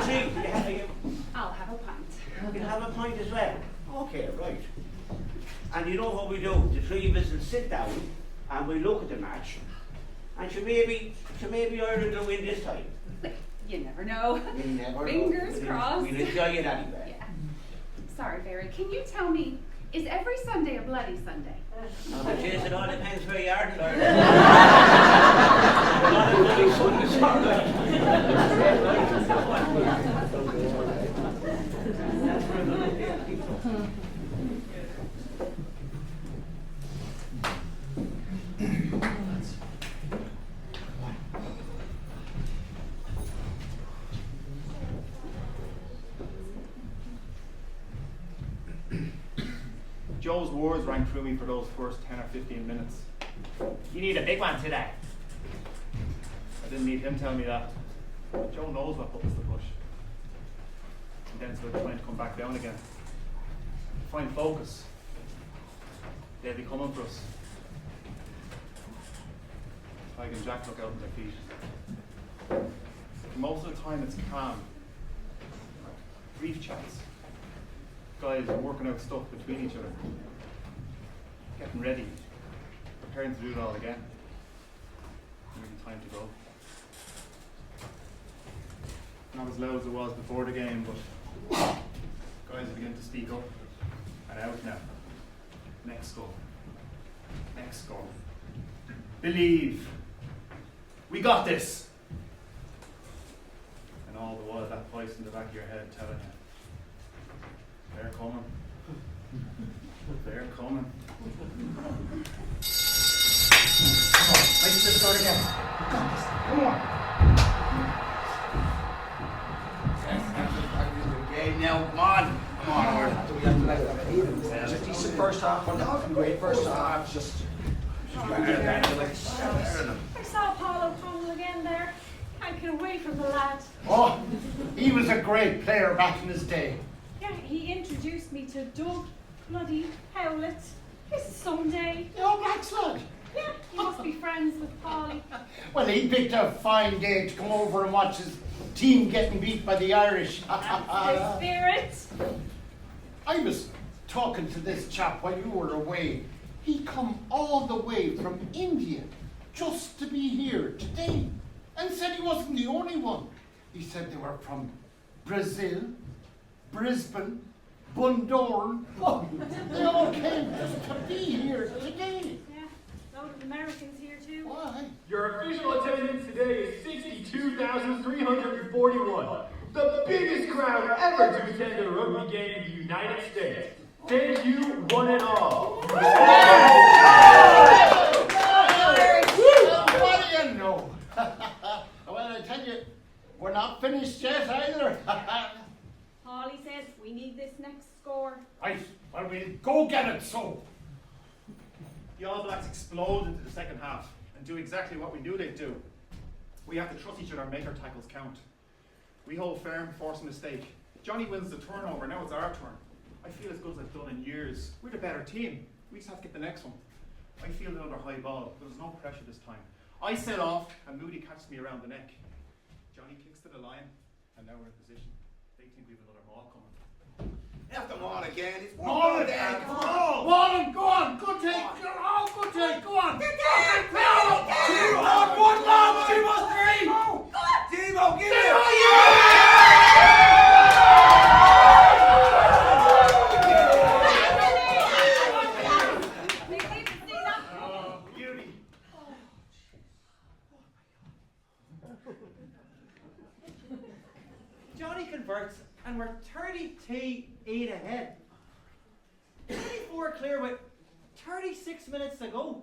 tree. I'll have a pint. You'll have a pint as well. Okay, right. And you know what we do? The three of us will sit down and we look at the match. And maybe Ireland will win this time. You never know. You never Fingers know. crossed. We'll enjoy it anyway. Yeah. Sorry, Barry. Can you tell me, is every Sunday a bloody Sunday? But yes, it all depends where you are in Ireland. Not a bloody Sunday, Joe's words rang through me for those first 10 or 15 minutes. You need a big one today. I didn't need him telling me that. Joe knows what buttons to push. And then so trying to come back down again. Find focus. They'll be coming for us. Tig and Jack look out on their feet. Most of the time it's calm. Brief chats. Guys working out stuff between each other. Getting ready. Preparing to do it all again. Maybe time to go. Not as loud as it was before the game, but guys are beginning to speak up and out now. Next score. Next score. Believe. We got this. And all the while that voice in the back of your head telling you, they're coming. They're coming. Come on, let's just start again. We got this. Come on. Yes, that's the game now. Come on. Come on, Aaron. Do we have to let it beat him? It's a decent first half. One great first half. Just I saw Paul O'Connell again there. Can't get away from the lad. Oh, he was a great player back in his day. Yeah, he introduced me to Doug bloody Howlett. His Sunday. The All Blacks lad. Yeah, he must be friends with Polly. Well, he picked a fine day to come over and watch his team getting beat by the Irish. The spirit. I was talking to this chap while you were away. He come all the way from India just to be here today and said he wasn't the only one. He said they were from Brazil, Brisbane, Bundoran. Oh, they all came just to be here today. Yeah, a load of Americans here too. Why? Your official attendance today is 62,341. The biggest crowd ever to attend a rugby game in the United States. Thank you, one and all. What do you know? Well, I tell you, we're not finished yet either. Polly said we need this next score. Right, well, we'll go get it, so. The All Blacks explode into the second half and do exactly what we knew they'd do. We have to trust each other and make our tackles count. We hold firm, force a mistake. Johnny wins the turnover, now it's our turn. I feel as good as I've done in years. We're the better team. We just have to get the next one. I feel another high ball, but there's no pressure this time. I set off, and Moody catches me around the neck. Johnny kicks to the line, and now we're in position. They think we have another maul coming. Have the maul again. It's Maul it, again. come on. Maul, go on. Good take. Oh, good take. Go on. Two on, one lob. Two on, three. Timo, give it. Johnny converts and we're 32-8 ahead. 24 clear with 36 minutes to go.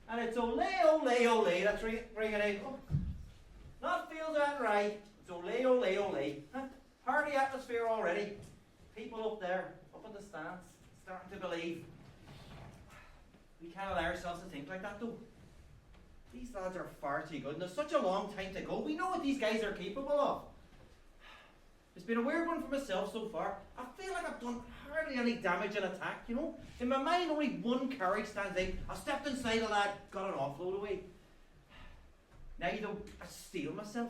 And it's ole, ole, ole, that's ringing out. Oh, not feels that right. It's ole, ole, ole. Party atmosphere already. People up there, up in the stands, starting to believe. We can't allow ourselves to think like that though. These lads are far too good and there's such a long time to go. We know what these guys are capable of. It's been a weird one for myself so far. I feel like I've done hardly any damage in attack, you know. In my mind only one carry stands out. I stepped inside a lad, got an offload away. Now you know, I steel myself.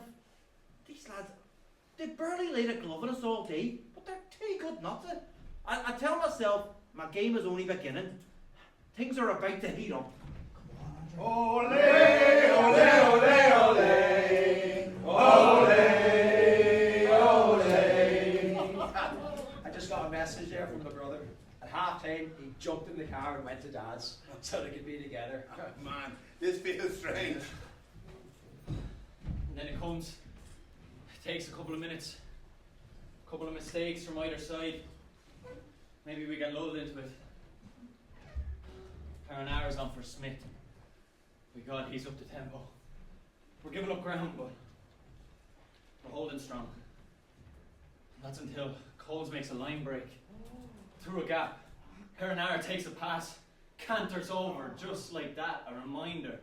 These lads, they barely laid a glove on us all day, but they're too good not to. I tell myself, my game is only beginning. Things are about to heat up. Ole, ole, ole, ole, ole, ole. I just got a message there from my brother. At half time, he jumped in the car and went to Dad's so they could be together. Oh, man, this feels strange. And then it comes. It takes a couple of minutes. A couple of mistakes from either side. Maybe we get lulled into it. Paranara's on for Smith. We got he's up to tempo. We're giving up ground, but we're holding strong. And that's until Coles makes a line break. Through a gap. Paranara takes a pass, canters over, just like that. A reminder.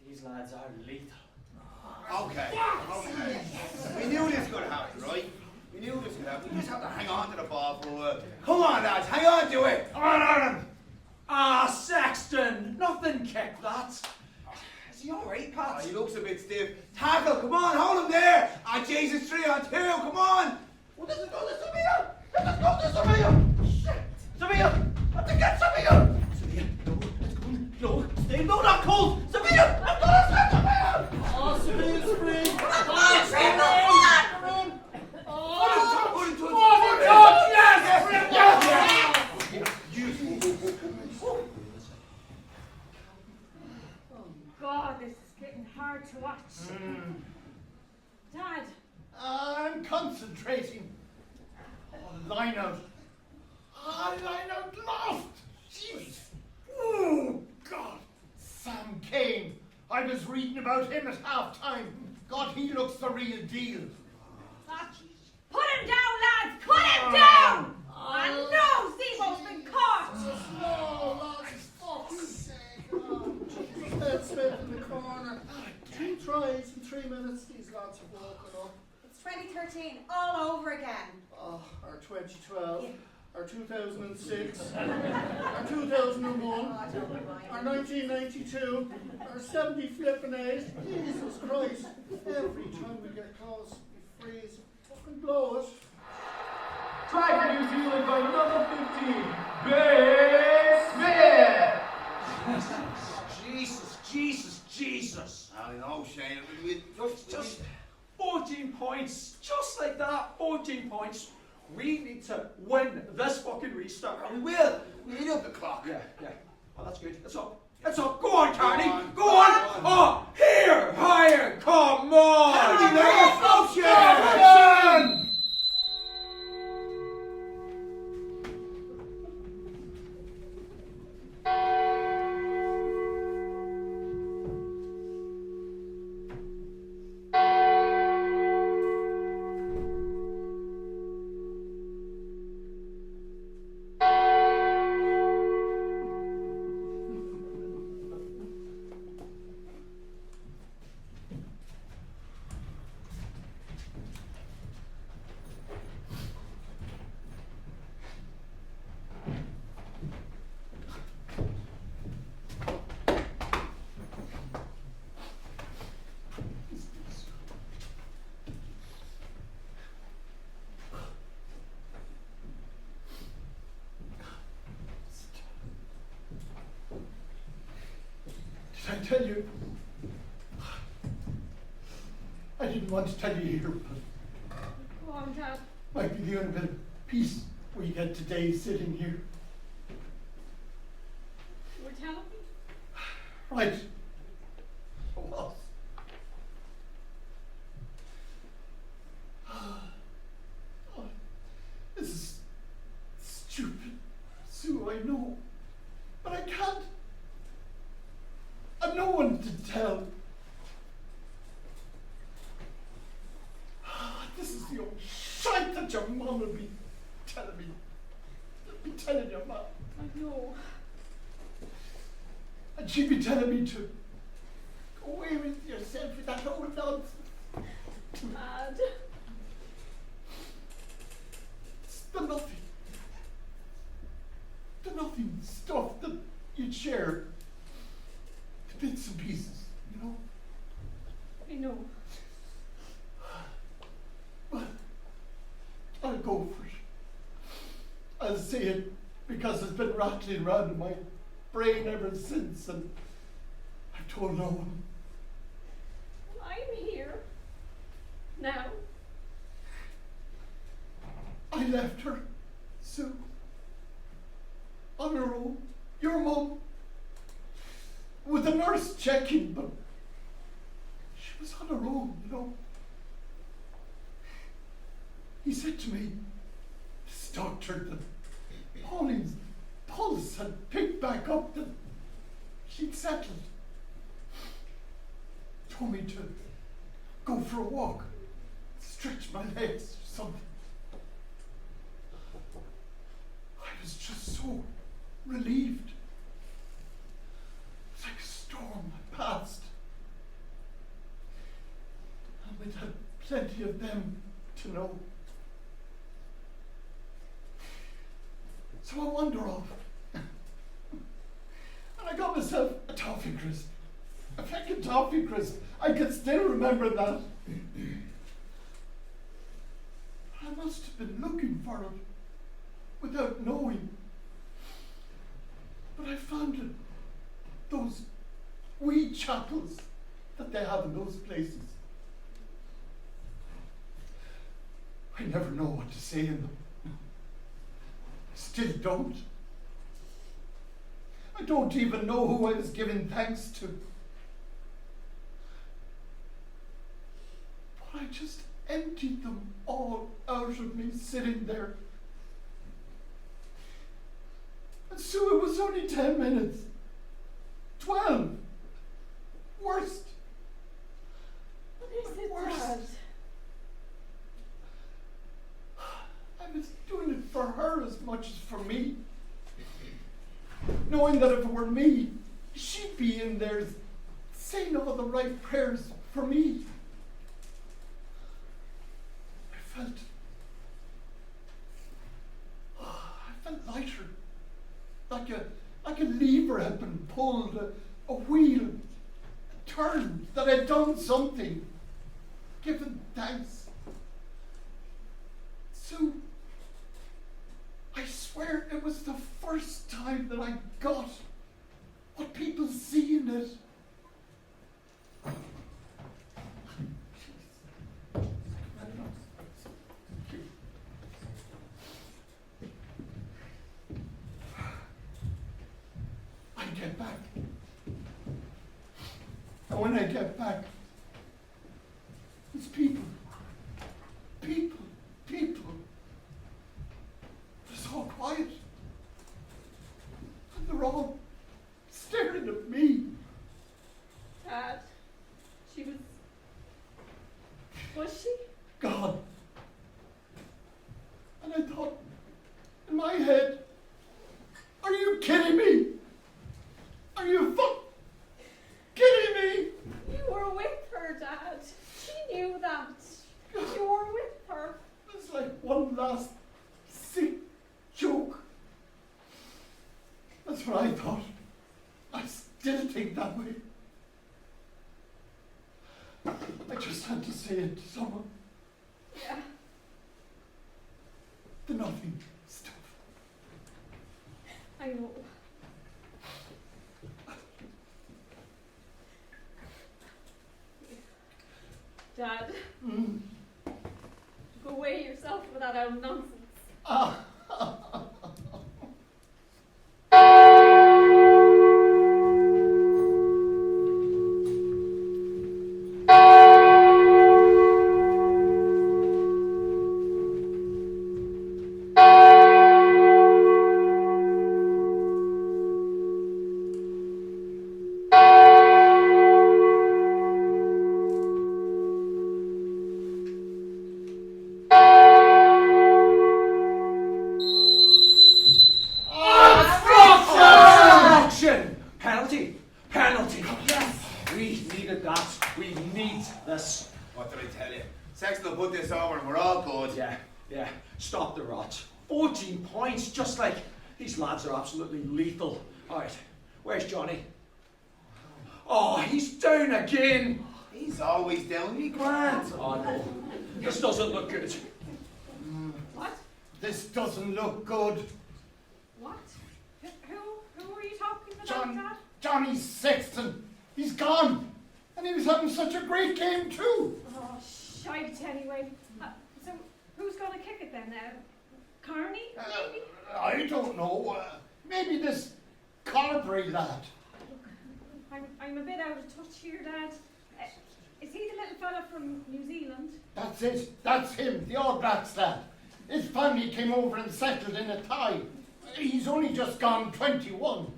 These lads are lethal. Okay. We knew this could happen, right? We knew this could happen. We just have to hang on to the ball for a while. Come on, lads, hang on to it. Come on, Ireland! Ah, Sexton! Nothing kept that. Is he alright, Pat? He looks a bit stiff. Tackle, come on, hold him there. Ah, Jesus, 3 on 2, come on. Well, this is good, this is Sevilla. Let's go to Sevilla. Shit. Sevilla! Have to get Sevilla! Sevilla, no, stay, no, not cold! Sevilla! I'm gonna send Sevilla! Oh, Sevilla's free. Come on, Sevilla! God, this is getting hard to watch. Dad. I'm concentrating. Oh, line out. Line out lost. Jeez. Oh, God. Sam Kane. I was reading about him at half time. God, he looks the real deal. Put him down, lads! Put him down! Oh, no! Zebo's been caught! No, lads, fuck's sake. Oh, Dead Smith in the corner. 2 tries in 3 minutes. These lads have woken up. It's 2013, all over again. Oh, our 2012, our 2006, our 2001, our 1992, our 70 flippin' 8. Jesus Christ. Every time we get close, we freeze. Fucking blow it. Try for New Zealand by number 15, Ben Smith. Jesus. I know, Shane. Just 14 points. Just like that, 14 points. We need to win this fucking restart. We will. We need up the clock. Yeah. Oh, that's good. It's up. Go on, Carney. Go on. Oh, here, higher. Come on. Action! Did I tell you? I didn't want to tell you here, but Go on, Dad. might be the only bit of peace we get today sitting here. You were telling me? Right. no one to tell. This is the old shite that your mum will be telling me. Be telling your mum. I know. And she'd be telling me to go away with yourself with that old nonsense. Dad. It's the nothing stuff that you'd share. The bits and pieces, you know? I know. But I'll go for it. I'll say it because it's been rattling around in my brain ever since, and I've told no one. I'm here. Now. I left her, Sue, on her own. Your mum, with the nurse checking, but she was on her own, you know. He said to me, this doctor, that Pauline's pulse had picked back up, that she'd settled. Told me to go for a walk, stretch my legs or something. I was just so relieved. It's like a storm that passed. And we'd had plenty of them to know. So I wander off. And I got myself a toffee crisp. A feckin' toffee crisp. I can still remember that. I must have been looking for it without knowing. But I found it. Those wee chapels that they have in those places. I never know what to say in them. I still don't. I don't even know who I was giving thanks to. But I just emptied them all out of me sitting there. And so it was only 10 minutes. 12. Worst. What is it, Worst. Dad? I was doing it for her as much as for me. Knowing that if it were me, she'd be in there saying all the right prayers for me. I felt lighter. Like a lever had been pulled, a wheel turned, that I'd done something, given thanks. So, I swear it was the first time that I got what people see in it. I get back. And when I get back, it's people. It's all quiet. And they're all staring at me. Dad, was she? God. And I thought, in my head, are you kidding me? Are you kidding me? You were with her, Dad. She knew that. You were with her. It's like one last sick joke. That's what I thought. I still think that way. I just had to say it to someone. Yeah. The nothing stuff. I know. Dad. Go away yourself with that old nonsense. Penalty! Penalty! Yes! We needed that. We need this. What did I tell you? Sexton will put this over and we're all good. Yeah. Stop the rot. 14 points, just like these lads are absolutely lethal. Alright, where's Johnny? Oh, he's down again. He's always down. He grants. Oh no, this doesn't look good. What? This doesn't look good. What? Who are you talking about, Dad? Johnny Sexton. He's gone. And he was having such a great game too. Oh, shite anyway. So, who's going to kick it then? Carney, maybe? I don't know. Maybe this Carberry lad. I'm a bit out of touch here, Dad. Is he the little fella from New Zealand? That's it. That's him, the All Blacks lad. His family came over and settled in a Thai. He's only just gone 21.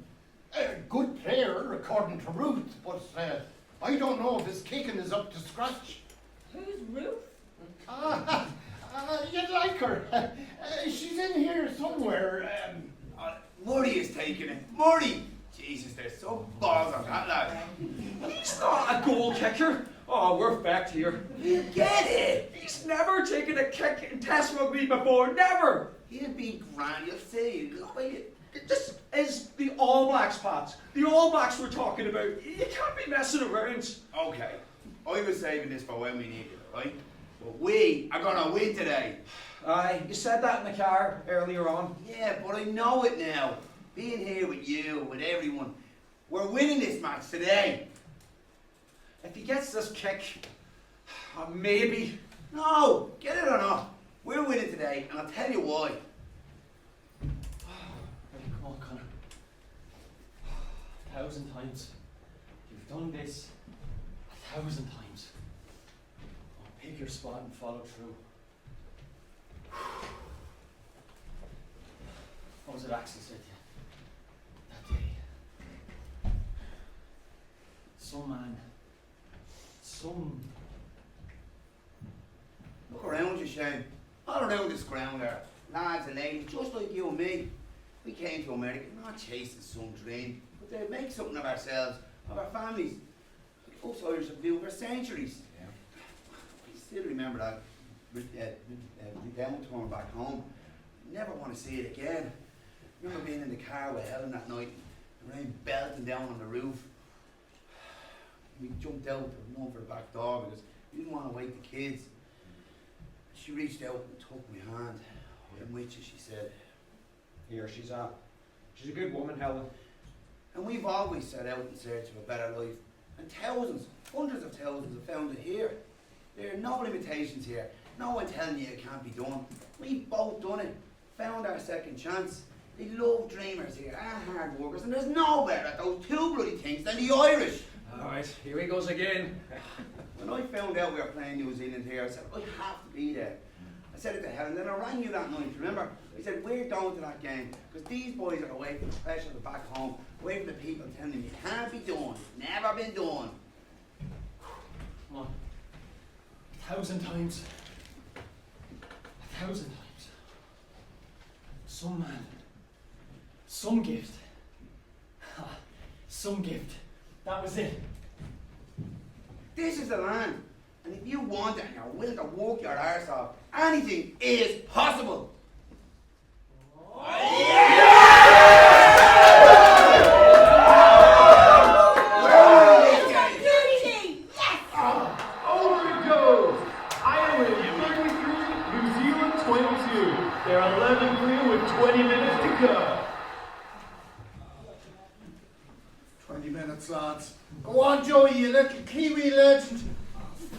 A good player, according to Ruth, but I don't know if his kicking is up to scratch. Who's Ruth? You'd like her. She's in here somewhere. Murray is taking it. Murray! Jesus, they're so balls on that lad. He's not a goal kicker. Oh, we're back here. You get it? He's never taken a kick in Test rugby before. Never. He'll be grand, you'll see. This is the All Blacks, Pat. The All Blacks we're talking about. You can't be messing around. Okay, I was saving this for when we need it, right? But we are gonna win today. Aye, you said that in the car earlier on. Yeah, but I know it now. Being here with you, with everyone, we're winning this match today. If he gets this kick, maybe. No, get it or not. We're winning today, and I'll tell you why. Come on, Connor. 1,000 times. You've done this 1,000 times. Oh, pick your spot and follow through. What was it Axel said to you that day? Some man, Look around you, Shane. All around this ground there, lads and ladies, just like you and me. We came to America not chasing some dream, but to make something of ourselves, of our families. Us Irish have lived for centuries. Yeah. I still remember that downturn back home. Never want to see it again. Remember being in the car with Helen that night, the rain belting down on the roof. We jumped out to run for the back door because we didn't want to wake the kids. She reached out and took my hand. I'm with you, she said. Here, she's a good woman, Helen. And we've always set out in search of a better life. And thousands, hundreds of thousands have found it here. There are no limitations here. No one telling you it can't be done. We've both done it. Found our second chance. They love dreamers here and hard workers. And there's no better at those two bloody things than the Irish. Alright, here he goes again. When I found out we were playing New Zealand here, I said, I have to be there. I said it to Helen, then I rang you that night, remember? I said, we're going to that game, because these boys are away from the pressure of back home, away from the people telling them it can't be done, never been done. Come on. 1,000 times. 1,000 times. Some man. Some gift. Some gift. That was it. This is the land, and if you want it and you're willing to work your arse off, anything is possible. Over it goes! Ireland 33, New Zealand 22. They're 11-3 with 20 minutes to go. 20 minutes, lads. Go on, Joey, you little Kiwi legend.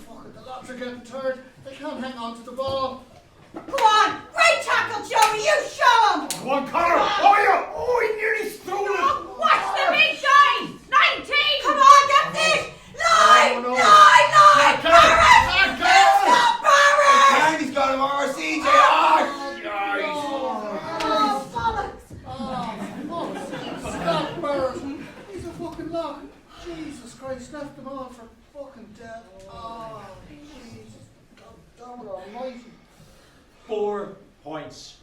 Fuck it, the lads are getting tired. They can't hang on to the ball. Go on! Great tackle, Joey! You show him! Come on, Connor! Oh, yeah! Oh, he nearly stole it! Watch the big shine! 19! Come on, that's it! Line! Line! Barrett! Stop Barrett! He's got him over CJ. Oh, bollocks! Oh, stop, Barrett. He's a fucking lock. Jesus Christ, left them all for fucking dead. Oh, Jesus. God damn it almighty. 4 points.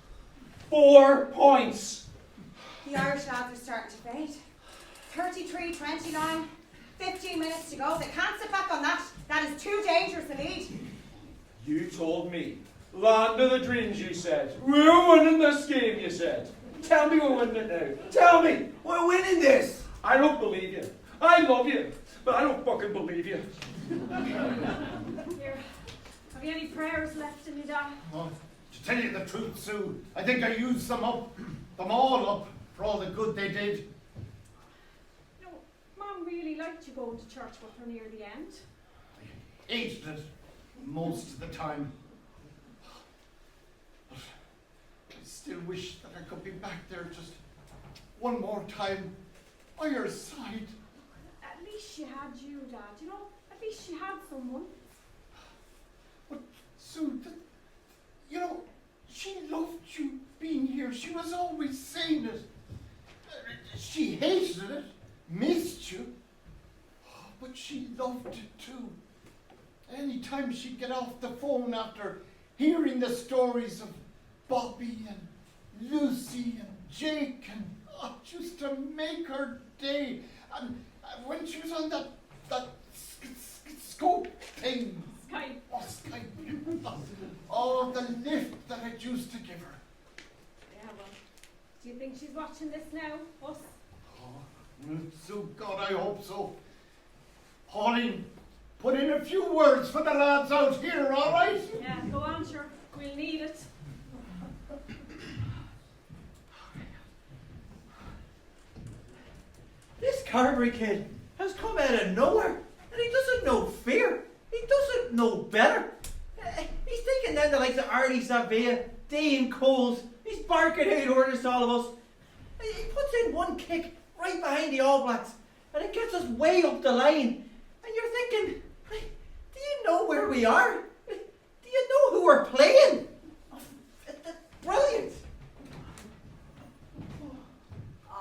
4 points! The Irish lads are starting to fade. 33-29. 15 minutes to go. They can't sit back on that. That is too dangerous a lead. You told me. Land of the dreams, you said. We're winning this game, you said. Tell me we're winning it now. Tell me. We're winning this. I don't believe you. I love you, but I don't fucking believe you. Here, have you any prayers left in you, Dad? Oh, to tell you the truth, Sue, I think I used them all up, for all the good they did. No, Mum really liked you going to church with her near the end. I hated it most of the time. But I still wish that I could be back there just one more time by her side. At least she had you, Dad. You know, at least she had someone. But Sue, you know, she loved you being here. She was always saying it. She hated it, missed you, but she loved it too. Anytime she'd get off the phone after hearing the stories of Bobby and Lucy and Jake, and just to make her day. And when she was on that scope thing. Skype. Oh, Skype. Oh, the lift that I used to give her. Yeah, well, do you think she's watching this now, us? Oh, so God, I hope so. Pauline, put in a few words for the lads out here, all right? Yeah, go on, sure. We'll need it. This Carberry kid has come out of nowhere, and he doesn't know fear. He doesn't know better. He's taking down the likes of Artie Savia, Dean Coles. He's barking out orders to all of us. He puts in one kick right behind the All Blacks, and it gets us way up the line. And you're thinking, do you know where we are? Do you know who we're playing? Brilliant.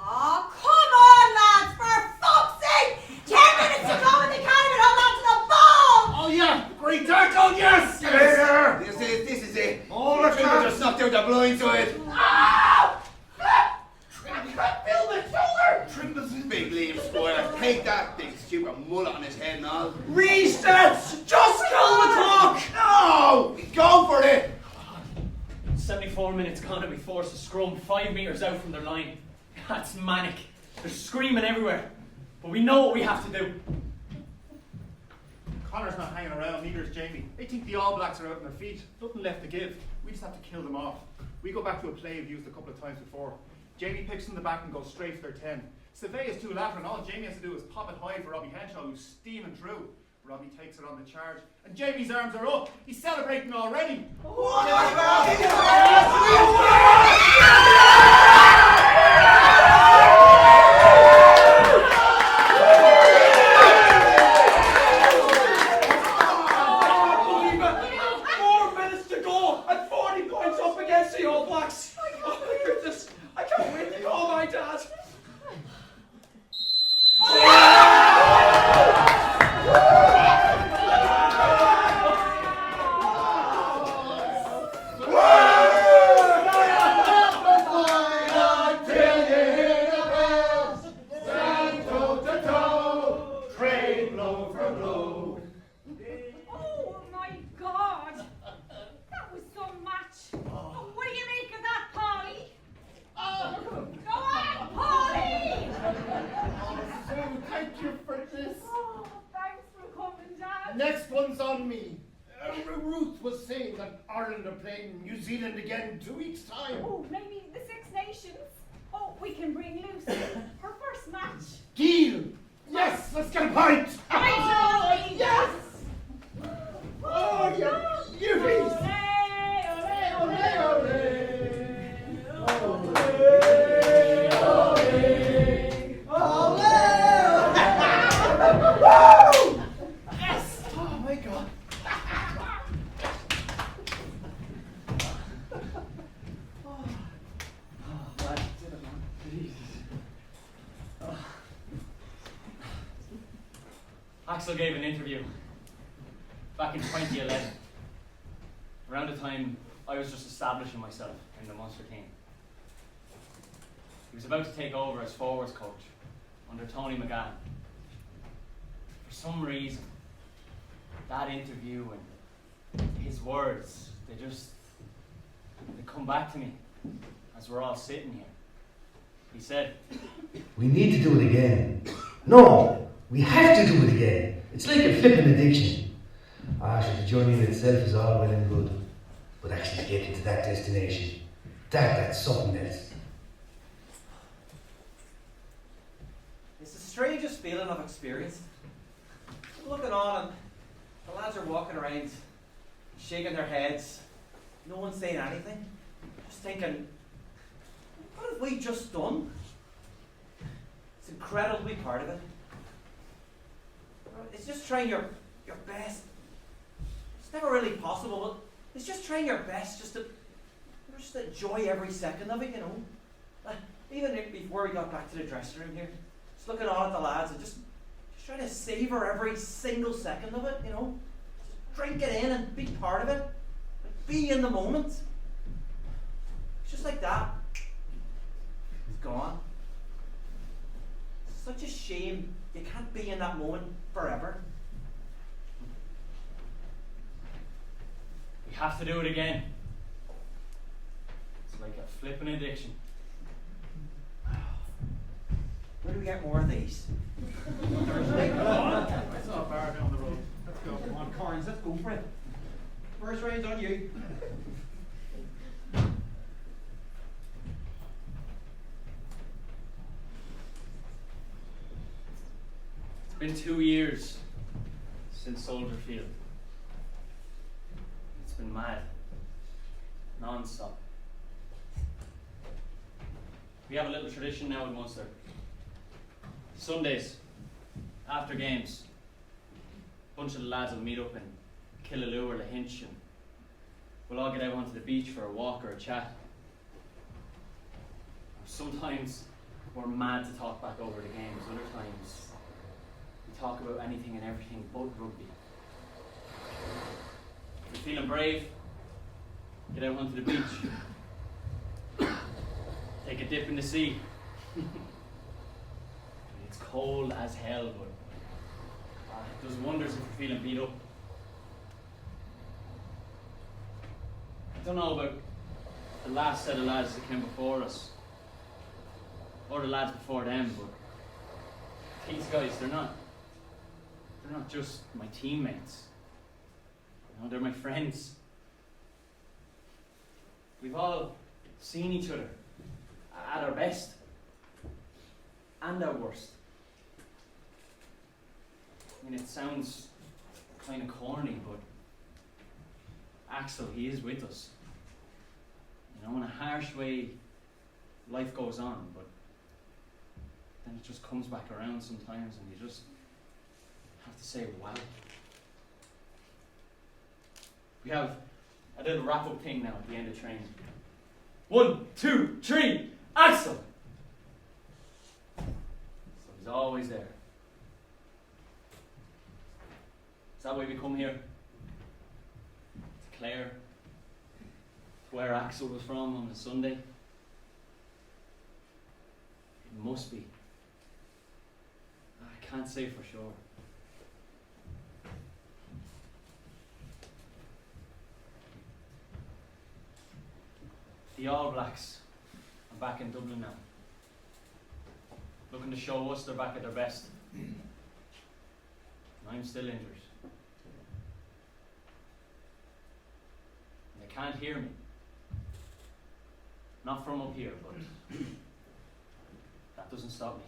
Oh, come on, lads, for fuck's sake! 10 minutes to go and they can't even hold on to the ball! Oh yeah, great tackle, yes! There! This is it. Oh, look Trimmer at just knocked out the blind side. Ah! I can't feel my shoulder. Trimmer's big Liam Squire. Take that big stupid mullet on his head and all. Restats! Just kill the clock! No! He's going for it. 74 minutes gone and we forced a scrum 5 metres out from their line. That's manic. They're screaming everywhere. But we know what we have to do. Connor's not hanging around, neither is Jamie. They think the All Blacks are out on their feet. Nothing left to give. We just have to kill them off. We go back to a play we've used a couple of times before. Jamie picks from the back and goes straight for their 10. Surveyor's too lateral, and all Jamie has to do is pop it high for Robbie Henshaw, who's steaming through. Robbie takes it on the charge, and Jamie's arms are up. He's celebrating already. Next one's on me. Ruth was saying that Ireland are playing New Zealand again in 2 weeks' time. Oh, maybe the Six Nations. Oh, we can bring Lucy her first match. Deal! Yes, let's get a pint! Right, yes! Oh, you beauties! Yes! Oh my God. Axel gave an interview back in 2011, around the time I was just establishing myself in the Munster team. He was about to take over as forwards coach under Tony McGann. For some reason, that interview and his words, they come back to me as we're all sitting here. He said, "We need to do it again. No, we have to do it again. It's like a flipping addiction. Sure, the journey in itself is all well and good, but actually getting to that destination, that's something else." It's the strangest feeling I've experienced. I'm looking on and the lads are walking around, shaking their heads, no one saying anything, just thinking, what have we just done? It's incredible to be part of it. It's just trying your best. It's never really possible, but it's just trying your best just to enjoy every second of it, you know. Even before we got back to the dressing room here, just looking on at the lads and just trying to savour every single second of it, you know. Just drink it in and be part of it. Like, be in the moment. It's just like that. It's gone. It's such a shame you can't be in that moment forever. we have to do it again. It's like a flipping addiction. Where do we get more of these? Thursday. I saw a bar down the road. Let's go. Come on, Carnes, let's go for it. First rain's on you. It's been 2 years since Soldier Field. It's been mad, non-stop. We have a little tradition now in Munster. Sundays, after games, a bunch of the lads will meet up in Killaloo or Lahinch and we'll all get out onto the beach for a walk or a chat. Sometimes we're mad to talk back over the games, other times we talk about anything and everything but rugby. If you're feeling brave, get out onto the beach. Take a dip in the sea. It's cold as hell, but it does wonders if you're feeling beat up. I don't know about the last set of lads that came before us, or the lads before them, but these guys, they're not just my teammates. You know, they're my friends. We've all seen each other at our best and our worst. I mean, it sounds kind of corny, but Axel, he is with us. You know, in a harsh way, life goes on, but then it just comes back around sometimes and you just have to say, wow. We have a little wrap-up thing now at the end of training. 1, 2, 3, Axel! So he's always there. Is that why we come here? To Clare? To where Axel was from on the Sunday? It must be. I can't say for sure. The All Blacks are back in Dublin now. Looking to show us they're back at their best. And I'm still injured. And they can't hear me. Not from up here, but that doesn't stop me.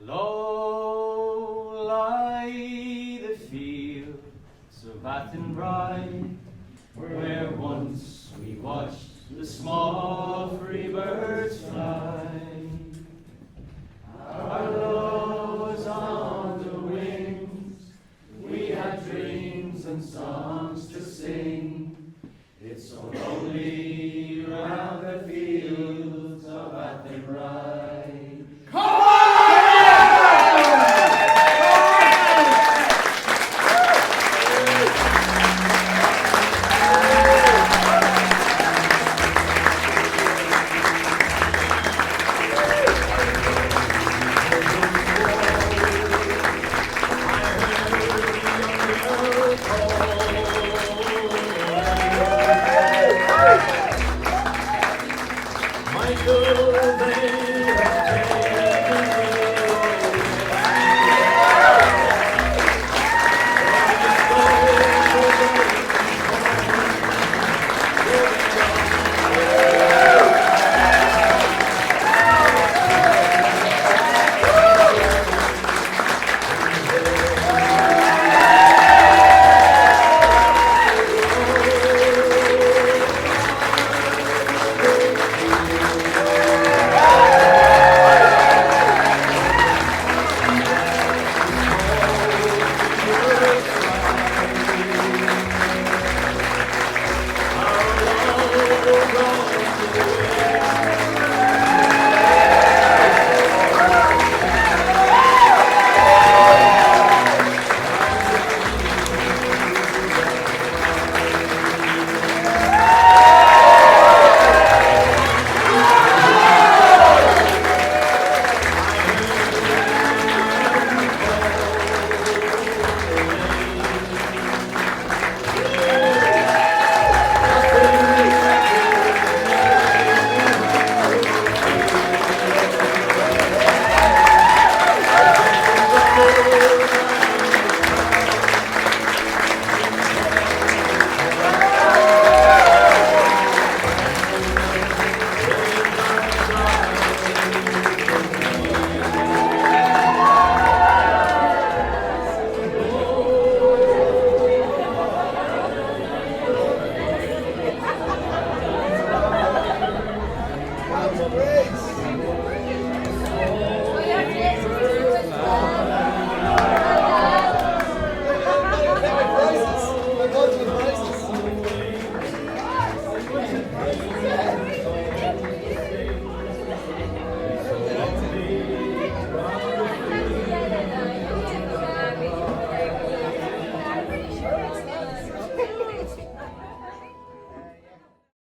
Low lie the fields of Athenry, where once we watched the small free birds fly.